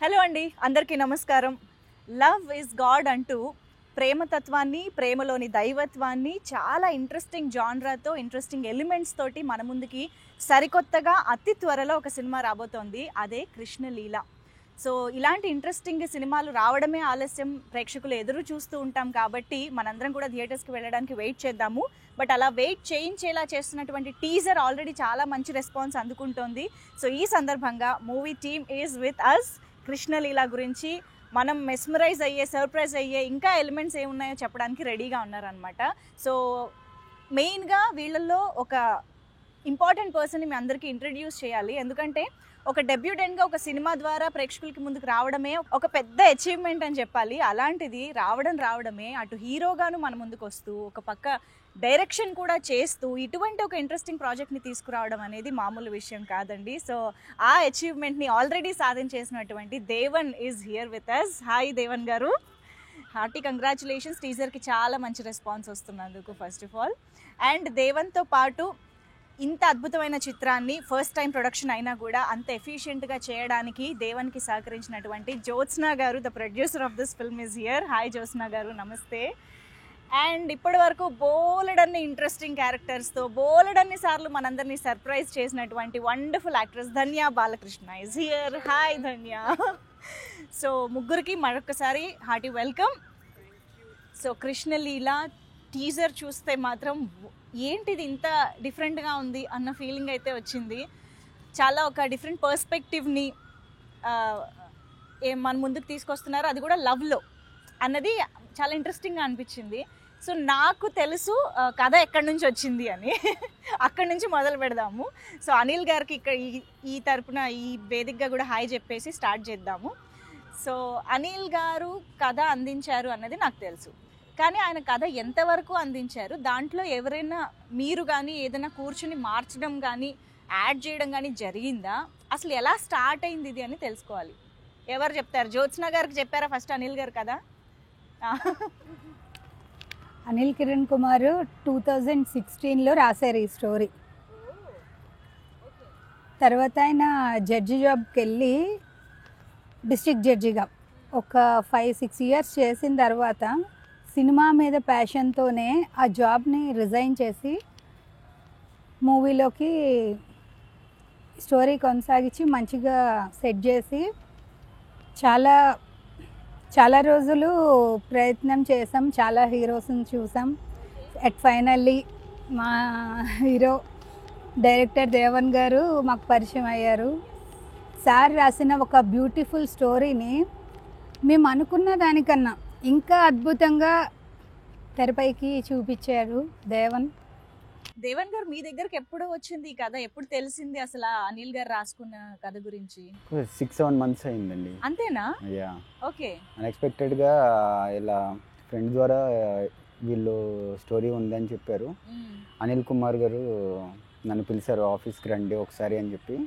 Hello అండి, అందరికీ నమస్కారం. లవ్ ఇస్ గాడ్ అంటూ ప్రేమతత్వాన్ని, ప్రేమలోని దైవత్వాన్ని చాలా ఇంట్రెస్టింగ్ జాన్రాతో, ఇంట్రెస్టింగ్ ఎలిమెంట్స్ తోటి మన ముందుకి సరికొత్తగా అతి త్వరలో ఒక సినిమా రాబోతోంది. అదే కృష్ణలీల. సో ఇలాంటి ఇంట్రెస్టింగ్ సినిమాలు రావడమే ఆలస్యం, ప్రేక్షకులు ఎదురు చూస్తూ ఉంటాం కాబట్టి మనందరం కూడా థియేటర్స్కి వెళ్ళడానికి వెయిట్ చేద్దాము. బట్ అలా వెయిట్ చేయించేలా చేస్తున్నటువంటి టీజర్ ఆల్రెడీ చాలా మంచి రెస్పాన్స్ అందుకుంటోంది. సో ఈ సందర్భంగా movie team is with us. Krishnaleela గురించి మనం మెస్మరైజ్ అయ్యే, సర్ప్రైజ్ అయ్యే ఇంకా ఎలిమెంట్స్ ఏమున్నాయో చెప్పడానికి రెడీగా ఉన్నారనమాట. సో మెయిన్గా వీళ్ళల్లో ఒక ఇంపార్టెంట్ పర్సన్ని మీ అందరికీ ఇంట్రడ్యూస్ చేయాలి. ఎందుకంటే ఒక డెబ్యూటెంట్గా ఒక సినిమా ద్వారా ప్రేక్షకులకి ముందుకు రావడమే ఒక పెద్ద అచీవ్మెంట్ అని చెప్పాలి. అలాంటిది రావడమే అటు హీరోగాను మన ముందుకు వస్తూ, ఒక పక్క డైరెక్షన్ కూడా చేస్తూ ఇటువంటి ఒక ఇంట్రెస్టింగ్ ప్రాజెక్ట్ని తీసుకురావడం అనేది మామూలు విషయం కాదండి. సో ఆ అచీవ్మెంట్ని ఆల్రెడీ సాధించేసినటువంటి Devan is here with us. Hi Devan garu, hearty congratulations. టీజర్కి చాలా మంచి రెస్పాన్స్ వస్తున్నందుకు ఫస్ట్ ఆఫ్ ఆల్. అండ్ దేవన్తో పాటు ఇంత అద్భుతమైన చిత్రాన్ని ఫస్ట్ టైం ప్రొడక్షన్ అయినా కూడా అంత ఎఫిషియెంట్గా చేయడానికి దేవన్కి సహకరించినటువంటి జ్యోత్స్నా గారు, the producer of this film is here. Hi Jyotsna గారు, నమస్తే. అండ్ ఇప్పటి వరకు బోలెడన్ని ఇంట్రెస్టింగ్ క్యారెక్టర్స్తో బోలెడన్ని సార్లు మనందరినీ సర్ప్రైజ్ చేసినటువంటి wonderful actress Dhanya Balakrishna is here. Hi Dhanya. So ముగ్గురికి మరొకసారి hearty welcome. So Krishna Leela teaser చూస్తే మాత్రం ఏంటిది ఇంత డిఫరెంట్గా ఉంది అన్న ఫీలింగ్ అయితే వచ్చింది. చాలా ఒక డిఫరెంట్ పర్స్పెక్టివ్ని మన ముందుకు తీసుకొస్తున్నారు, అది కూడా లవ్లో అన్నది చాలా ఇంట్రెస్టింగ్గా అనిపించింది. సో నాకు తెలుసు కథ ఎక్కడి నుంచి వచ్చింది అని. అక్కడి నుంచి మొదలు పెడదాము. సో అనిల్ గారికి ఇక్కడ ఈ తరపున ఈ వేదికగా కూడా హాయ్ చెప్పేసి స్టార్ట్ చేద్దాము. సో అనిల్ గారు కథ అందించారు అన్నది నాకు తెలుసు, కానీ ఆయన కథ ఎంతవరకు అందించారు, దాంట్లో ఎవరైనా మీరు కానీ ఏదైనా కూర్చుని మార్చడం కానీ యాడ్ చేయడం కానీ జరిగిందా, అసలు ఎలా స్టార్ట్ అయింది ఇది అని తెలుసుకోవాలి. ఎవరు చెప్తారు? జ్యోత్స్నా గారికి చెప్పారా ఫస్ట్ అనిల్ గారు కదా? అనిల్ కిరణ్ కుమార్ 2016లో రాశారు ఈ స్టోరీ. తర్వాత ఆయన జడ్జి జాబ్కి వెళ్ళి డిస్ట్రిక్ట్ జడ్జిగా ఒక 5-6 ఇయర్స్ చేసిన తర్వాత సినిమా మీద ప్యాషన్తోనే ఆ జాబ్ని రిజైన్ చేసి మూవీలోకి స్టోరీ కొనసాగించి మంచిగా సెట్ చేసి చాలా రోజులు ప్రయత్నం చేసాం, చాలా హీరోస్ని చూసాం. అట్ ఫైనల్లీ మా హీరో డైరెక్టర్ దేవన్ గారు మాకు పరిచయం అయ్యారు. సార్ రాసిన ఒక బ్యూటిఫుల్ స్టోరీని మేము అనుకున్న దానికన్నా ఇంకా అద్భుతంగా తెరపైకి చూపించారు దేవన్ గారు. మీ దగ్గరకు ఎప్పుడు వచ్చింది ఈ కథ? ఎప్పుడు తెలిసింది అసలు అనిల్ గారు రాసుకున్న కథ గురించి? 6-7 months అయిందండి. అంతేనా? యా. ఓకే. అన్ఎక్స్పెక్టెడ్గా ఇలా ఫ్రెండ్ ద్వారా వీళ్ళు స్టోరీ ఉందని చెప్పారు. అనిల్ కుమార్ గారు నన్ను పిలిచారు, ఆఫీస్కి రండి ఒకసారి అని చెప్పి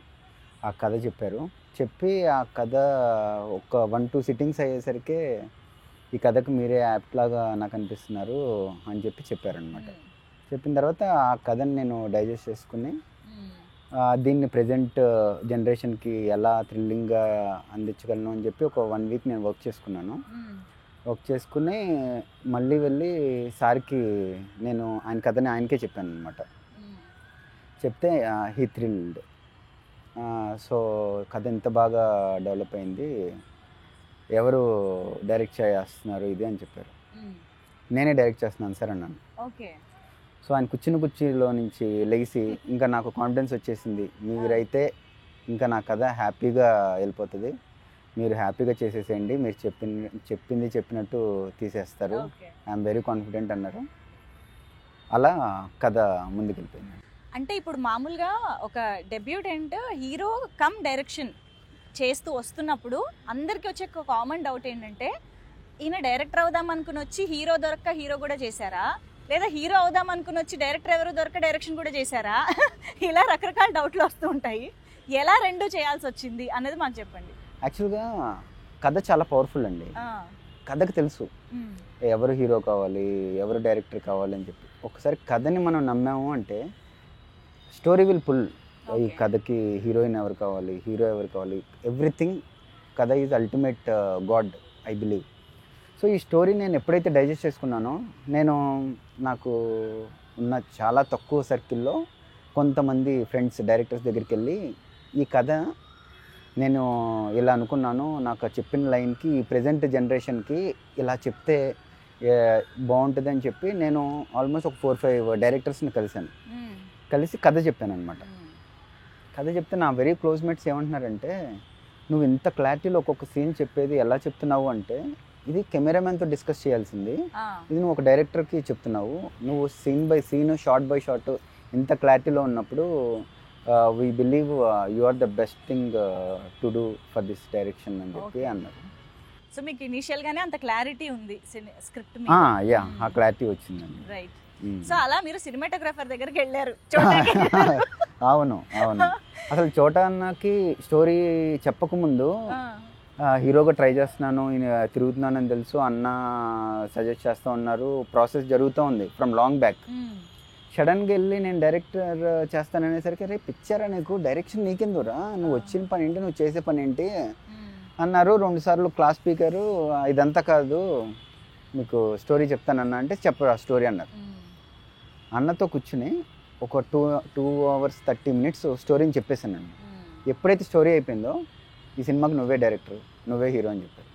ఆ కథ చెప్పారు. చెప్పి ఆ కథ ఒక 1-2 సిట్టింగ్స్ అయ్యేసరికి ఈ కథకు మీరే యాప్ట్ లాగా నాకు అనిపిస్తున్నారు అని చెప్పి చెప్పారనమాట. చెప్పిన తర్వాత ఆ కథని నేను డైజెస్ట్ చేసుకుని దీన్ని ప్రజెంట్ జనరేషన్కి ఎలా థ్రిల్లింగ్గా అందించగలను అని చెప్పి ఒక 1 week నేను వర్క్ చేసుకుని మళ్ళీ వెళ్ళి సార్కి నేను ఆయన కథని ఆయనకే చెప్పాను అనమాట. చెప్తే హీ థ్రిల్డ్. సో కథ ఎంత బాగా డెవలప్ అయింది, ఎవరు డైరెక్ట్ చేస్తున్నారు ఇది అని చెప్పారు. నేనే డైరెక్ట్ చేస్తున్నాను సార్ అన్నాను. ఓకే. సో ఆయన కూర్చుని కుర్చీలో నుంచి లెగిసి ఇంకా నాకు కాన్ఫిడెన్స్ వచ్చేసింది, మీరైతే ఇంకా నా కథ హ్యాపీగా వెళ్ళిపోతుంది, మీరు హ్యాపీగా చేసేసేయండి, మీరు చెప్పినట్టు తీసేస్తారు, ఐఎమ్ వెరీ కాన్ఫిడెంట్ అన్నారు. అలా కథ ముందుకు వెళ్ళిపోయింది. అంటే ఇప్పుడు మామూలుగా ఒక డెబ్యూటెంట్ హీరో కమ్ డైరెక్షన్ చేస్తూ వస్తున్నప్పుడు అందరికీ వచ్చే ఒక కామన్ డౌట్ ఏంటంటే, ఈయన డైరెక్టర్ అవుదాం అనుకుని వచ్చి హీరో దొరక్క హీరో కూడా చేశారా, లేదా హీరో అవుదాం అనుకుని వచ్చి డైరెక్టర్ ఎవరు దొరక డైరెక్షన్ కూడా చేశారా? ఇలా రకరకాల డౌట్లు వస్తూ ఉంటాయి. ఎలా రెండు చేయాల్సి వచ్చింది అనేది మాకు చెప్పండి. యాక్చువల్గా కథ చాలా పవర్ఫుల్ అండి. కథకు తెలుసు ఎవరు హీరో కావాలి, ఎవరు డైరెక్టర్ కావాలి అని చెప్పి. ఒకసారి కథని మనం నమ్మాము అంటే స్టోరీ విల్ పుల్. ఈ కథకి హీరోయిన్ ఎవరు కావాలి, హీరో ఎవరు కావాలి, ఎవ్రీథింగ్ కథ is ultimate God I believe. So ఈ స్టోరీ నేను ఎప్పుడైతే డైజెస్ట్ చేసుకున్నానో, నేను నాకు ఉన్న చాలా తక్కువ సర్కిల్లో కొంతమంది ఫ్రెండ్స్ డైరెక్టర్స్ దగ్గరికి వెళ్ళి ఈ కథ నేను ఇలా అనుకున్నాను, నాకు చెప్పిన లైన్కి ఈ ప్రజెంట్ జనరేషన్కి ఇలా చెప్తే బాగుంటుంది అని చెప్పి నేను ఆల్మోస్ట్ ఒక 4-5 డైరెక్టర్స్ని కలిసి కథ చెప్పాను అనమాట. కథ చెప్తే నా వెరీ క్లోజ్ మేట్స్ ఏమంటున్నారంటే, నువ్వు ఇంత క్లారిటీలో ఒక్కొక్క సీన్ చెప్పేది ఎలా చెప్తున్నావు అంటే, ఇది కెమెరామెన్తో డిస్కస్ చేయాల్సింది, ఇది నువ్వు ఒక డైరెక్టర్కి చెప్తున్నావు, నువ్వు scene by scene shot by shot ఇంత క్లారిటీలో ఉన్నప్పుడు we believe you are the best thing to do for this direction అని చెప్పి అన్నారు. సో మీకు ఇనిషియల్గానే అంత క్లారిటీ ఉంది స్క్రిప్ట్? యా, ఆ క్లారిటీ వచ్చిందండి. రైట్. సో అలా మీరు సినిమాటోగ్రాఫర్ దగ్గరికి వెళ్ళారు? అవును. అసలు చోటా అన్నకి స్టోరీ చెప్పకముందు హీరోగా ట్రై చేస్తున్నాను, తిరుగుతున్నాను అని తెలుసు, అన్న సజెస్ట్ చేస్తూ ఉన్నారు, ప్రాసెస్ జరుగుతూ ఉంది ఫ్రమ్ లాంగ్ బ్యాక్. సడన్గా వెళ్ళి నేను డైరెక్టర్ చేస్తాననేసరికి, రే పిక్చర్ నీకు డైరెక్షన్ నీకెందురా, నువ్వు వచ్చిన పని ఏంటి, నువ్వు చేసే పని ఏంటి అన్నారు. 2 సార్లు క్లాస్ స్పీకరు, ఇదంతా కాదు మీకు స్టోరీ చెప్తానన్నా అంటే చెప్పరా స్టోరీ అన్నారు. అన్నతో కూర్చుని ఒక 2 hours 30 minutes స్టోరీని చెప్పేశానండి. ఎప్పుడైతే స్టోరీ అయిపోయిందో, ఈ సినిమాకి నువ్వే డైరెక్టర్, నువ్వే హీరో అని చెప్పారు.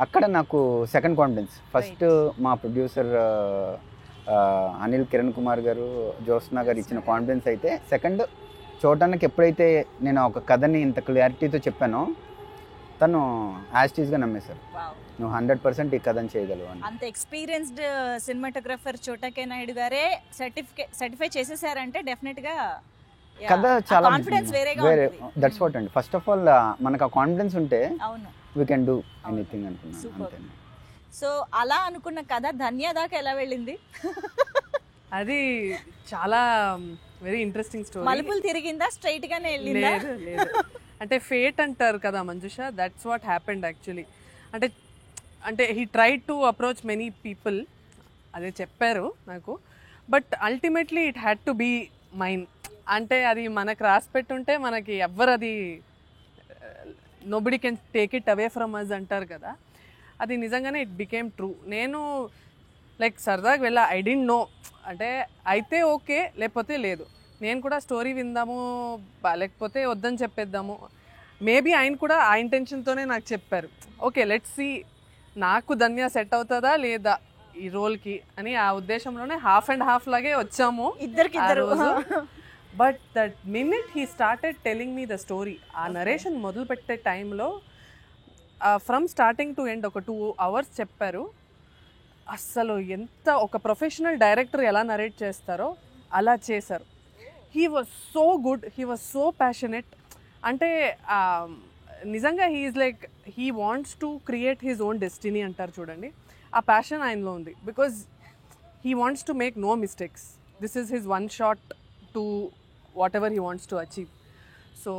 అక్కడ నాకు సెకండ్ కాన్ఫిడెన్స్. ఫస్ట్ మా ప్రొడ్యూసర్ అనిల్ కిరణ్ కుమార్ గారు, జ్యోత్స్నా గారు ఇచ్చిన కాన్ఫిడెన్స్ అయితే, సెకండ్ చోటానికి ఎప్పుడైతే నేను ఒక కథని ఇంత క్లారిటీతో చెప్పానో, తను యాస్టీస్గా నమ్మేశారు, నువ్వు 100% ఈ కథని చేయగలవు అని. అంత ఎక్స్పీరియన్స్డ్ సినిమాటోగ్రఫర్ చోటా కే నాయుడు గారే సర్టిఫై చేసేసారంటే డెఫినెట్గా కథ చాలా కాన్ఫిడెన్స్ వేరే. దట్స్ వాట్ అండి. ఫస్ట్ ఆఫ్ ఆల్ మనకు ఆ కాన్ఫిడెన్స్ ఉంటే వీ కెన్ డూ ఎనీథింగ్ అనుకున్నాను. సో అలా అనుకున్న కథ ధన్య దాకా ఎలా వెళ్ళింది? అది చాలా వెరీ ఇంట్రెస్టింగ్ స్టోరీ. మలుపులు తిరిగిందా, స్ట్రైట్ గానే వెళ్ళిందా? లేదు, అంటే ఫేట్ అంటారు కదా Manjusha, that's what happened actually. అంటే he tried to approach many people, అదే చెప్పారు నాకు, but ultimately it had to be mine. అంటే అది మనకు రాసి పెట్టుంటే మనకి ఎవ్వరు అది nobody can take it away from us అంటారు కదా, అది నిజంగానే ఇట్ బికేమ్ ట్రూ. నేను లైక్ సరదాగా వెళ్ళా, ఐ డోంట్ నో, అంటే అయితే ఓకే లేకపోతే లేదు, నేను కూడా స్టోరీ విందాము లేకపోతే వద్దని చెప్పేద్దాము. మేబీ ఆయన కూడా ఆ ఇంటెన్షన్తోనే నాకు చెప్పారు, ఓకే లెట్స్ సీ నాకు ధన్య సెట్ అవుతుందా లేదా ఈ రోల్కి అని, ఆ ఉద్దేశంలోనే 50-50 లాగే వచ్చాము ఇద్దరికి. But that minute he started telling me the story, ఆ నరేషన్ మొదలు పెట్టే టైంలో ఫ్రమ్ స్టార్టింగ్ టు ఎండ్ ఒక 2 hours చెప్పారు. అస్సలు ఎంత ఒక ప్రొఫెషనల్ డైరెక్టర్ ఎలా నరేట్ చేస్తారో అలా చేశారు. He was so good, he was so passionate. అంటే నిజంగా he is like he wants to create his own destiny అంటారు చూడండి, ఆ ప్యాషన్ ఆయనలో ఉంది. Because he wants to make no mistakes, this is his one shot to whatever he wants to achieve. So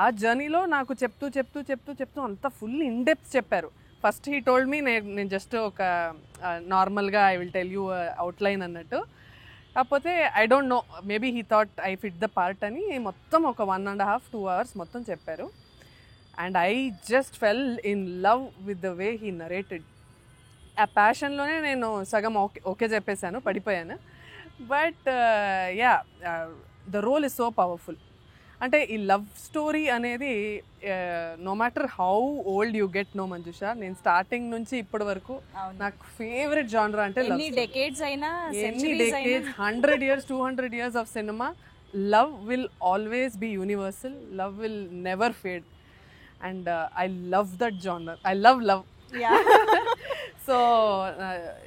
ఆ జర్నీలో నాకు చెప్తూ అంత ఫుల్ ఇన్ డెప్త్ చెప్పారు. ఫస్ట్ హీ టోల్డ్ మీ, నేను జస్ట్ ఒక నార్మల్గా I will tell you outline అన్నట్టు, కాకపోతే I don't know, maybe he thought I fit the part అని మొత్తం ఒక 1.5-2 hours మొత్తం చెప్పారు. And I just fell in love with the way he narrated. ఆ ప్యాషన్లోనే నేను సగం ఓకే చెప్పేశాను, పడిపోయాను. But yeah, the role is so powerful. అంటే ఈ లవ్ స్టోరీ అనేది no matter how old you get, no Manjusha, నేను స్టార్టింగ్ నుంచి ఇప్పటి వరకు నాకు ఫేవరెట్ జానర్ అంటే లవ్. ఎన్ని డెకేడ్స్ అయినా, 100 years 200 years of cinema, love will always be universal, love will never fade. And I love that genre, I love so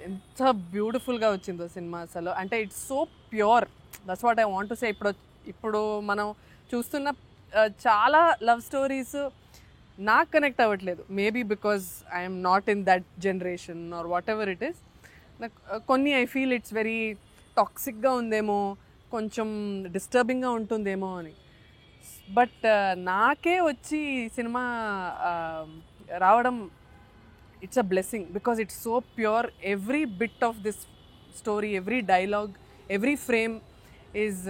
ఎంత బ్యూటిఫుల్గా వచ్చిందో సినిమా అసలు. అంటే it's so pure, that's what I want to say. ఇప్పుడు మనం చూస్తున్న చాలా love stories నాకు కనెక్ట్ అవ్వట్లేదు, maybe because I'm not in that generation or whatever it is. కొన్ని ఐ ఫీల్ ఇట్స్ వెరీ టాక్సిక్గా ఉందేమో, కొంచెం డిస్టర్బింగ్గా ఉంటుందేమో అని. బట్ నాకే వచ్చి సినిమా రావడం it's a blessing, because it's so pure. Every bit of this story, every dialogue, every frame is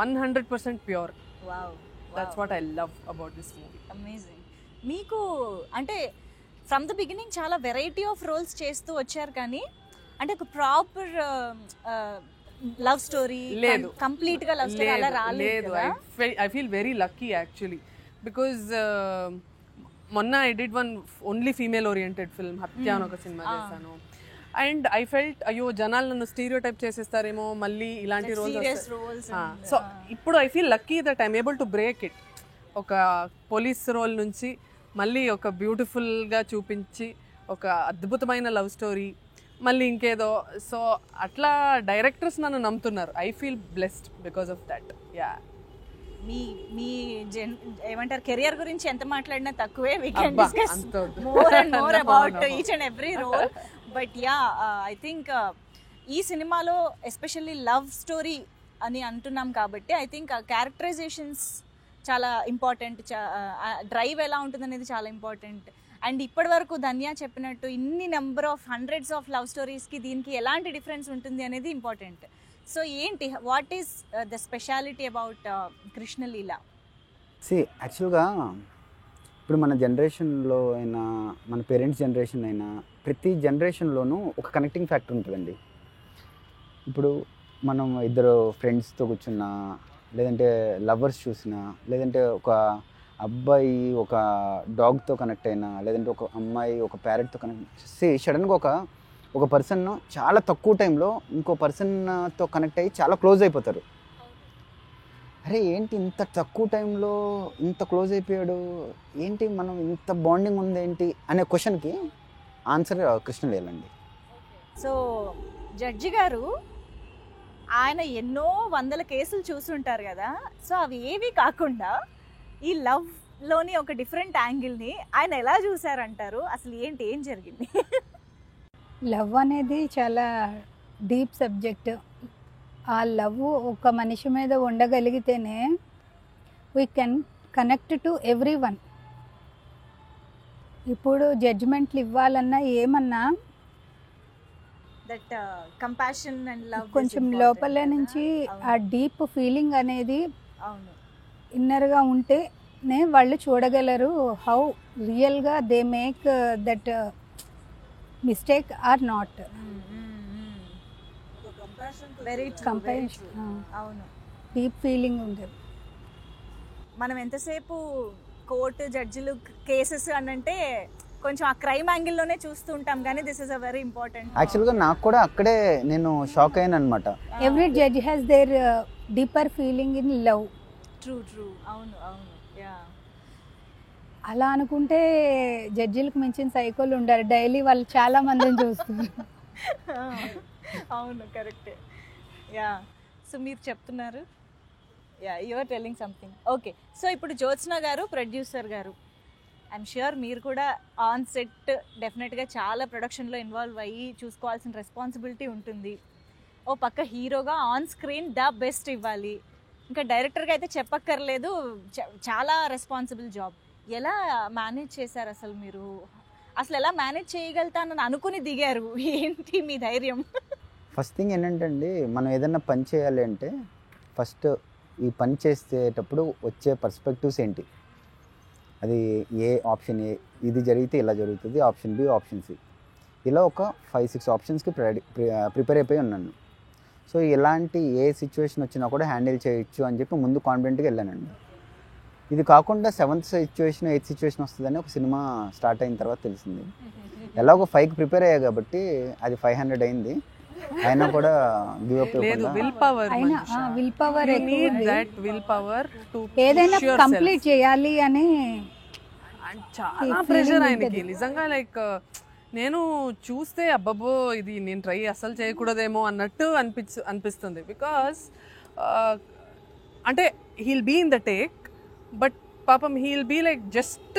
100% pure. Wow. That's what I love about this movie. Amazing. మీకు అంటే ఫ్రమ్ ద బిగినింగ్ చాలా variety of roles చేస్తూ వచ్చారు, కానీ అంటే ఒక proper love story లేదు. కంప్లీట్ గా లవ్ స్టోరీ అలా రాలేదు. I feel very lucky actually because మొన్న I did one only female oriented film Hathya అని ఒక సినిమా చేశాను. అండ్ ఐ ఫెల్ట్ అయ్యో జనాలు నన్ను స్టీరియో టైప్ చేసేస్తారేమో మళ్ళీ ఇలాంటి రోల్స్. సో ఇప్పుడు I feel lucky that I'm able to break it. ఒక పోలీస్ రోల్ నుంచి మళ్ళీ ఒక బ్యూటిఫుల్గా చూపించి ఒక అద్భుతమైన లవ్ స్టోరీ మళ్ళీ ఇంకేదో. సో అట్లా డైరెక్టర్స్ నన్ను నమ్ముతున్నారు. I feel blessed because of that. Yeah, మీ మీ ఏమంటారు కెరియర్ గురించి ఎంత మాట్లాడినా తక్కువే. We can discuss more and more about each and every role. But yeah, I think ఈ సినిమాలో ఎస్పెషల్లీ లవ్ స్టోరీ అని అంటున్నాం కాబట్టి ఐ థింక్ క్యారెక్టరైజేషన్స్ చాలా ఇంపార్టెంట్, డ్రైవ్ ఎలా ఉంటుంది అనేది చాలా ఇంపార్టెంట్. అండ్ ఇప్పటి వరకు ధన్య చెప్పినట్టు ఇన్ని number of hundreds of love స్టోరీస్కి దీనికి ఎలాంటి డిఫరెన్స్ ఉంటుంది అనేది ఇంపార్టెంట్. సో ఏంటి, what is the speciality about Krishna Leela? యాక్చువల్గా ఇప్పుడు మన జనరేషన్లో అయినా మన పేరెంట్స్ జనరేషన్ అయినా ప్రతి జనరేషన్లోనూ ఒక కనెక్టింగ్ ఫ్యాక్టర్ ఉంటుందండి. ఇప్పుడు మనం ఇద్దరు ఫ్రెండ్స్తో కూర్చున్నా, లేదంటే లవర్స్ చూసినా, లేదంటే ఒక అబ్బాయి ఒక డాగ్తో కనెక్ట్ అయినా, లేదంటే ఒక అమ్మాయి ఒక ప్యారెట్తో కనెక్ట్ సడన్గా ఒక పర్సన్ చాలా తక్కువ టైంలో ఇంకో పర్సన్తో కనెక్ట్ అయ్యి చాలా క్లోజ్ అయిపోతారు. అరే ఏంటి ఇంత తక్కువ టైంలో ఇంత క్లోజ్ అయిపోయాడు, ఏంటి మనం ఇంత బాండింగ్ ఉంది ఏంటి అనే క్వశ్చన్కి ఆన్సర్ కృష్ణలీల అండి. సో జడ్జి గారు ఆయన ఎన్నో వందల కేసులు చూసుంటారు కదా, సో అవి ఏవి కాకుండా ఈ లవ్లోని ఒక డిఫరెంట్ యాంగిల్ని ఆయన ఎలా చూసారంటారు? అసలు ఏంటి, ఏం జరిగింది? లవ్ అనేది చాలా డీప్ సబ్జెక్ట్. ఆ లవ్ ఒక మనిషి మీద ఉండగలిగితేనే we can connect to every one. ఇప్పుడు జడ్జిమెంట్లు ఇవ్వాలన్నా ఏమన్నా దట్ కంపాషన్ అండ్ లవ్ కొంచెం లోపల నుంచి ఆ డీప్ ఫీలింగ్ అనేది అవును ఇన్నర్గా ఉంటేనే వాళ్ళు చూడగలరు హౌ రియల్గా they make that mistake are not. Very compassion అవును, డీప్ ఫీలింగ్ ఉంది. మనం ఎంతసేపు కోర్టు జడ్జిలు కేసెస్ అని అంటే కొంచెం ఆ క్రైమ్ యాంగిల్లోనే చూస్తూ ఉంటాం, కానీ this is a very important. యాక్చువల్గా నాకు కూడా అక్కడే నేను షాక్ అయ్యాను అనమాట. Every judge has their deeper feeling in love. True అవును అవును యా. అలా అనుకుంటే జడ్జిలకు మించిన సైకోలు ఉండారు. డైలీ వాళ్ళు చాలా మందిని చూస్తున్నారు. అవును కరెక్టే. యా, సో మీరు చెప్తున్నారు, yeah you are telling something. Okay, so ఇప్పుడు జ్యోత్స్న గారు ప్రొడ్యూసర్ గారు, ఐఎమ్ ష్యూర్ మీరు కూడా ఆన్ సెట్ డెఫినెట్గా చాలా ప్రొడక్షన్లో ఇన్వాల్వ్ అయ్యి చూసుకోవాల్సిన రెస్పాన్సిబిలిటీ ఉంటుంది. ఓ పక్క హీరోగా ఆన్ స్క్రీన్ ద బెస్ట్ ఇవ్వాలి, ఇంకా డైరెక్టర్గా అయితే చెప్పక్కర్లేదు, చాలా రెస్పాన్సిబుల్ జాబ్. ఎలా మేనేజ్ చేశారు అసలు మీరు? అసలు ఎలా మేనేజ్ చేయగలుగుతానని అనుకుని దిగారు? ఏంటి మీ ధైర్యం? ఫస్ట్ థింగ్ ఏంటంటే అండి, మనం ఏదైనా పని చేయాలి అంటే ఫస్ట్ ఈ పని చేసేటప్పుడు వచ్చే పర్స్పెక్టివ్స్ ఏంటి, అది ఏ ఆప్షన్ ఏ, ఇది జరిగితే ఇలా జరుగుతుంది, ఆప్షన్ బి, ఆప్షన్ సి, ఇలా ఒక 5-6 ఆప్షన్స్కి ప్రిపేర్ అయిపోయి ఉన్నాను. సో ఇలాంటి ఏ సిచ్యువేషన్ వచ్చినా కూడా హ్యాండిల్ చేయొచ్చు అని చెప్పి ముందు కాన్ఫిడెంట్గా వెళ్ళానండి. ఇది కాకుండా 7th సిచ్యువేషన్ 8th సిచ్యువేషన్ వస్తుందని ఒక సినిమా స్టార్ట్ అయిన తర్వాత తెలిసింది. ఎలాగో 5కి ప్రిపేర్ అయ్యా కాబట్టి అది 500 అయింది, అయినా కూడా గివ్ అప్ లేదు. విల్ పవర్, అయినా will power, will power to ఏదైనా కంప్లీట్ చేయాలి అని చాలా ప్రెషర్ ఆయనకి నిజంగా. లైక్ నేను చూస్తే అబ్బబ్బో ఇది నేను ట్రై అస్సలు చేయకూడదేమో అన్నట్టు అనిపిస్తుంది. బికాస్ అంటే he'll be in the take, but పాపం he'll be like just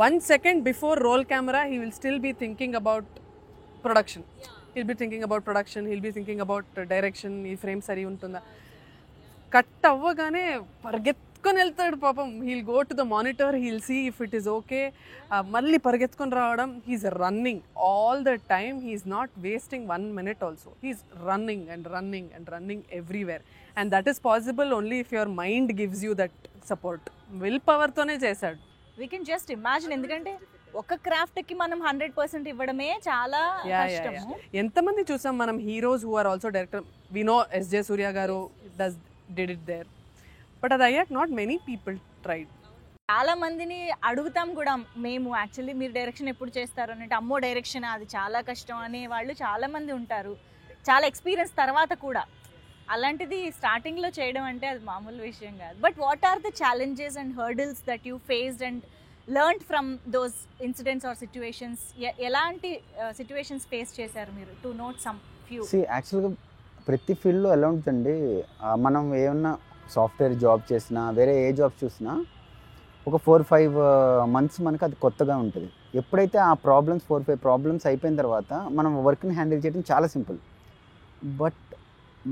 1 second before roll camera he will still be thinking about production. he'll be thinking about production, he'll be thinking about direction, ఈ frame సరి ఉంటుందా. Cut అవ్వగానే పరిగెత్తుకొని వెళ్తాడు పాపం. He'll go to the monitor, he'll see if it is okay, మళ్ళీ పరిగెత్తుకొని రావడం. He's running all the time, he's not wasting 1 minute also. He's running and running and running everywhere. And that is possible only if your mind gives you that support. Will పవర్తోనే చేశాడు. We can just imagine. ఎందుకంటే ఒక క్రాఫ్ట్కి మనం 100% ఇవ్వడమే చాలా కష్టము. ఎంతమంది చూసాం మనం heroes who are also director. We know SJ Surya garu did it there, but అది అయ్యాక నాట్ మెనీ పీపుల్ ట్రైడ్. చాలా మందిని అడుగుతాం కూడా మేము, యాక్చువల్లీ మీరు డైరెక్షన్ ఎప్పుడు చేస్తారు అంటే, అమ్మో డైరెక్షన్ అది చాలా కష్టం అనే వాళ్ళు చాలా మంది ఉంటారు, చాలా ఎక్స్పీరియన్స్ తర్వాత కూడా. అలాంటిది స్టార్టింగ్లో చేయడం అంటే అది మామూలు విషయం కాదు. But what are the challenges and hurdles that you faced and learned from those incidents or situations? ఎలాంటి సిచ్యువేషన్స్ ఫేస్ చేశారు మీరు? To note some few. యాక్చువల్గా ప్రతి ఫీల్డ్లో ఎలా ఉంటుందండి, మనం ఏమన్నా సాఫ్ట్వేర్ జాబ్ చేసినా వేరే ఏ జాబ్ చూసినా ఒక 4-5 months మనకు అది కొత్తగా ఉంటుంది. ఎప్పుడైతే ఆ 4-5 ప్రాబ్లమ్స్ అయిపోయిన తర్వాత మనం వర్క్ని హ్యాండిల్ చేయడం చాలా simple. But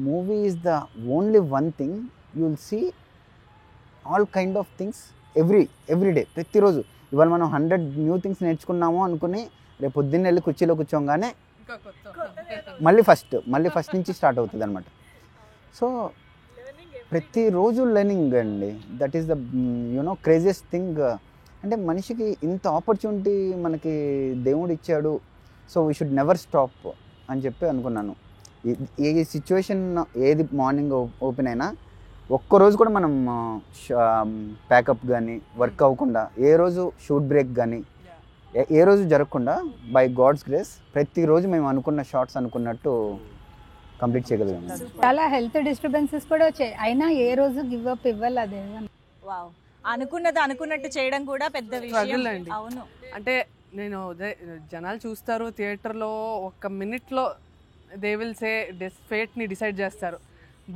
movie is the only one thing you will see all kind of things every day. ప్రతిరోజు ఇవాళ మనం 100 న్యూ థింగ్స్ నేర్చుకున్నాము అనుకుని రేపు పొద్దున్న వెళ్ళి కుర్చీలో కూర్చోగానే మళ్ళీ ఫస్ట్ నుంచి స్టార్ట్ అవుతుంది అనమాట. సో ప్రతిరోజు లెర్నింగ్ అండి. That is the craziest thing. అంటే మనిషికి ఇంత ఆపర్చునిటీ మనకి దేవుడు ఇచ్చాడు, so we should never stop అని చెప్పి అనుకున్నాను. ఏ సిచ్యువేషన్ ఏది మార్నింగ్ ఓపెన్ అయినా ఒక్కరోజు కూడా మనం ప్యాకప్ కానీ వర్క్ అవ్వకుండా, ఏ రోజు షూట్ బ్రేక్ కానీ ఏ రోజు జరగకుండా బై గాడ్స్ గ్రేస్ ప్రతిరోజు మేము అనుకున్న షార్ట్స్ అనుకున్నట్టు కంప్లీట్ చేయగలిగాము. చాలా హెల్త్ డిస్టర్బెన్సెస్ కూడా వచ్చాయి, అయినా ఏ రోజు గివ్ అప్ ఇవ్వాలి. అదే వావ్, అనుకున్నది అనుకున్నట్టు చేయడం కూడా పెద్ద విషయం. అవును, అంటే నేను జనాలు చూస్తారు థియేటర్లో, ఒక్క మినిట్లో దే విల్ సే ఫేట్ని డిసైడ్ చేస్తారు.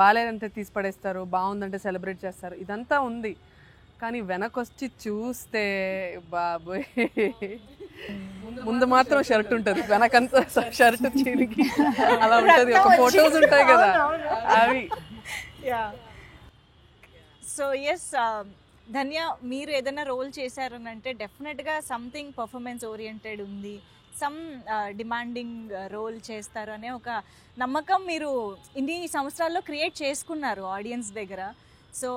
బాగాలేదంటే తీసి పడేస్తారు, బాగుందంటే సెలబ్రేట్ చేస్తారు. ఇదంతా ఉంది, కానీ వెనకొచ్చి చూస్తే బాబోయ్, ముందు మాత్రం షర్ట్ ఉంటుంది, వెనకంతా షర్ట్ చిరిగి అలా ఉంటుంది. ఒక ఫొటోస్ ఉంటాయి కదా అవి. సో ఎస్ ధన్య, మీరు ఏదైనా రోల్ చేశారని అంటే డెఫినెట్గా సంథింగ్ పర్ఫార్మెన్స్ ఓరియంటెడ్ ఉంది, సమ్ డిమాండింగ్ రోల్ చేస్తారు అనే ఒక నమ్మకం మీరు ఇన్ని సంవత్సరాల్లో క్రియేట్ చేసుకున్నారు ఆడియన్స్ దగ్గర. సో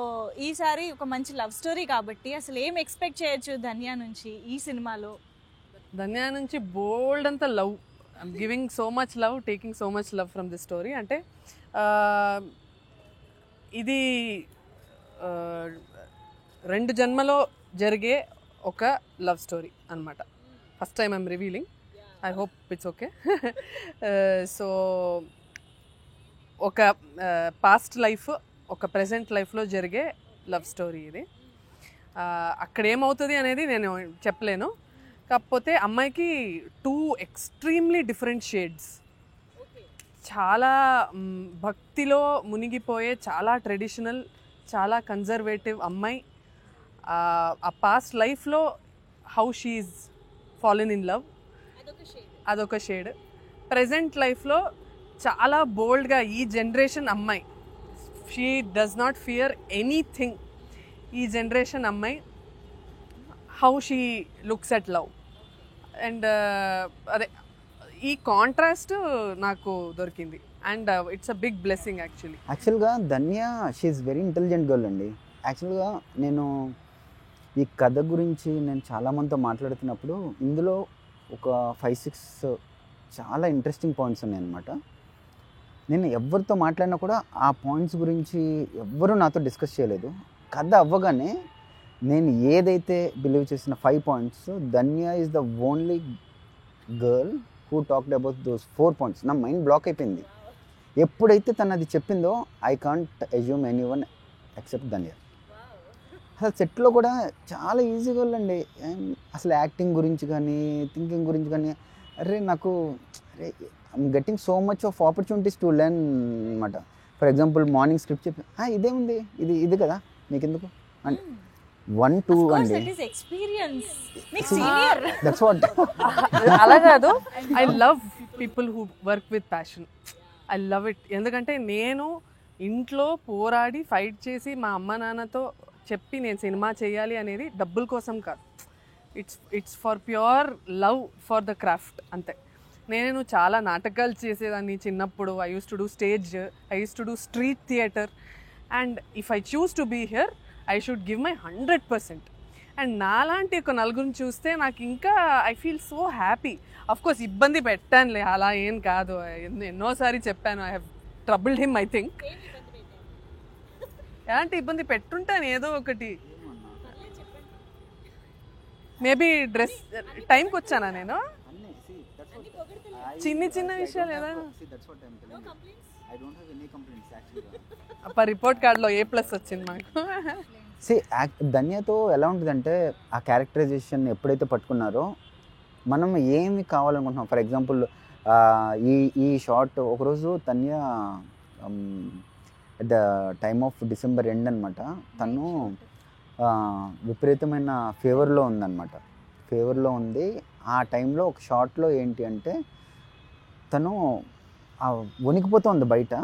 ఈసారి ఒక మంచి లవ్ స్టోరీ కాబట్టి అసలు ఏం ఎక్స్పెక్ట్ చేయొచ్చు ధన్య నుంచి ఈ సినిమాలో? ధన్య నుంచి బోల్డ్ అంత love, I'm giving so much love, taking so much love from the story. అంటే ఇది 2 జన్మలో జరిగే ఒక లవ్ స్టోరీ అనమాట. First time I'm revealing, I hope it's okay. So ఒక పాస్ట్ లైఫ్, ఒక ప్రెజెంట్ లైఫ్లో జరిగే లవ్ స్టోరీ ఇది. అక్కడ ఏమవుతుంది అనేది నేను చెప్పలేను. కాకపోతే అమ్మాయికి 2 ఎక్స్ట్రీమ్లీ డిఫరెంట్ షేడ్స్, చాలా భక్తిలో మునిగిపోయే, చాలా ట్రెడిషనల్, చాలా కన్జర్వేటివ్ అమ్మాయి. ఆ పాస్ట్ లైఫ్లో how she's fallen in love, అదొక షేడ్. ప్రెజెంట్ లైఫ్లో చాలా బోల్డ్గా ఈ జనరేషన్ అమ్మాయి, she does not fear anything. ఈ జనరేషన్ అమ్మాయి how she looks at love. And అదే ఈ కాంట్రాస్ట్ నాకు దొరికింది, and it's a big blessing యాక్చువల్గా Dhanya she's very intelligent girl అండి. యాక్చువల్గా నేను ఈ కథ గురించి నేను చాలామందితో మాట్లాడుతున్నప్పుడు ఇందులో ఒక 5-6 చాలా ఇంట్రెస్టింగ్ పాయింట్స్ ఉన్నాయన్నమాట. నేను ఎవరితో మాట్లాడినా కూడా ఆ పాయింట్స్ గురించి ఎవ్వరూ నాతో డిస్కస్ చేయలేదు. కథ అవ్వగానే నేను ఏదైతే బిలీవ్ చేసిన 5 points, Dhanya is the only girl who talked about those 4 points. నా మైండ్ బ్లాక్ అయిపోయింది. ఎప్పుడైతే తను అది చెప్పిందో I can't assume anyone except Dhanya. అసలు సెట్లో కూడా చాలా ఈజీగా వెళ్ళండి. అసలు యాక్టింగ్ గురించి కానీ థింకింగ్ గురించి కానీ నాకు I'm getting so much of opportunities to learn అనమాట. ఫర్ ఎగ్జాంపుల్ మార్నింగ్ స్క్రిప్ట్ చెప్పి ఇదేముంది, ఇది కదా నీకెందుకు అండ్ 1-2 అండి. అలా కాదు, I love people who work with passion. I love it. ఎందుకంటే నేను ఇంట్లో పోరాడి ఫైట్ చేసి మా అమ్మ నాన్నతో చెప్పి నేను సినిమా చేయాలి అనేది డబ్బుల కోసం కాదు. It's for pure love for the craft అంతే. నేను చాలా నాటకాలు చేసేదాన్ని చిన్నప్పుడు. I use to do stage, I use to do street theatre, and if I choose to be here I should give my 100%. And నాలాంటి ఒక నలుగురిని చూస్తే నాకు ఇంకా I feel so happy. Of course ఇబ్బంది పెట్టానులే, అలా ఏం కాదు, ఎన్నోసారి చెప్పాను. I have troubled him. I think ఎలాంటి ఇబ్బంది పెట్టుంటాను ఏదో ఒకటి. మేబీ డ్రెస్ టైంకి వచ్చానా నేను? చిన్న విషయాలు ఏదైనా రిపోర్ట్ కార్డులో A+ వచ్చింది మాకు. ధన్యతో ఎలా ఉంటుందంటే ఆ క్యారెక్టరైజేషన్ ఎప్పుడైతే పట్టుకున్నారో మనం ఏమి కావాలనుకుంటున్నాం. ఫర్ ఎగ్జాంపుల్ ఈ షార్ట్ ఒకరోజు Dhanya at the time of December end అనమాట, తను విపరీతమైన ఫీవర్లో ఉంది. ఆ టైంలో ఒక షార్ట్లో ఏంటి అంటే తను వణికిపోతుంది బయట.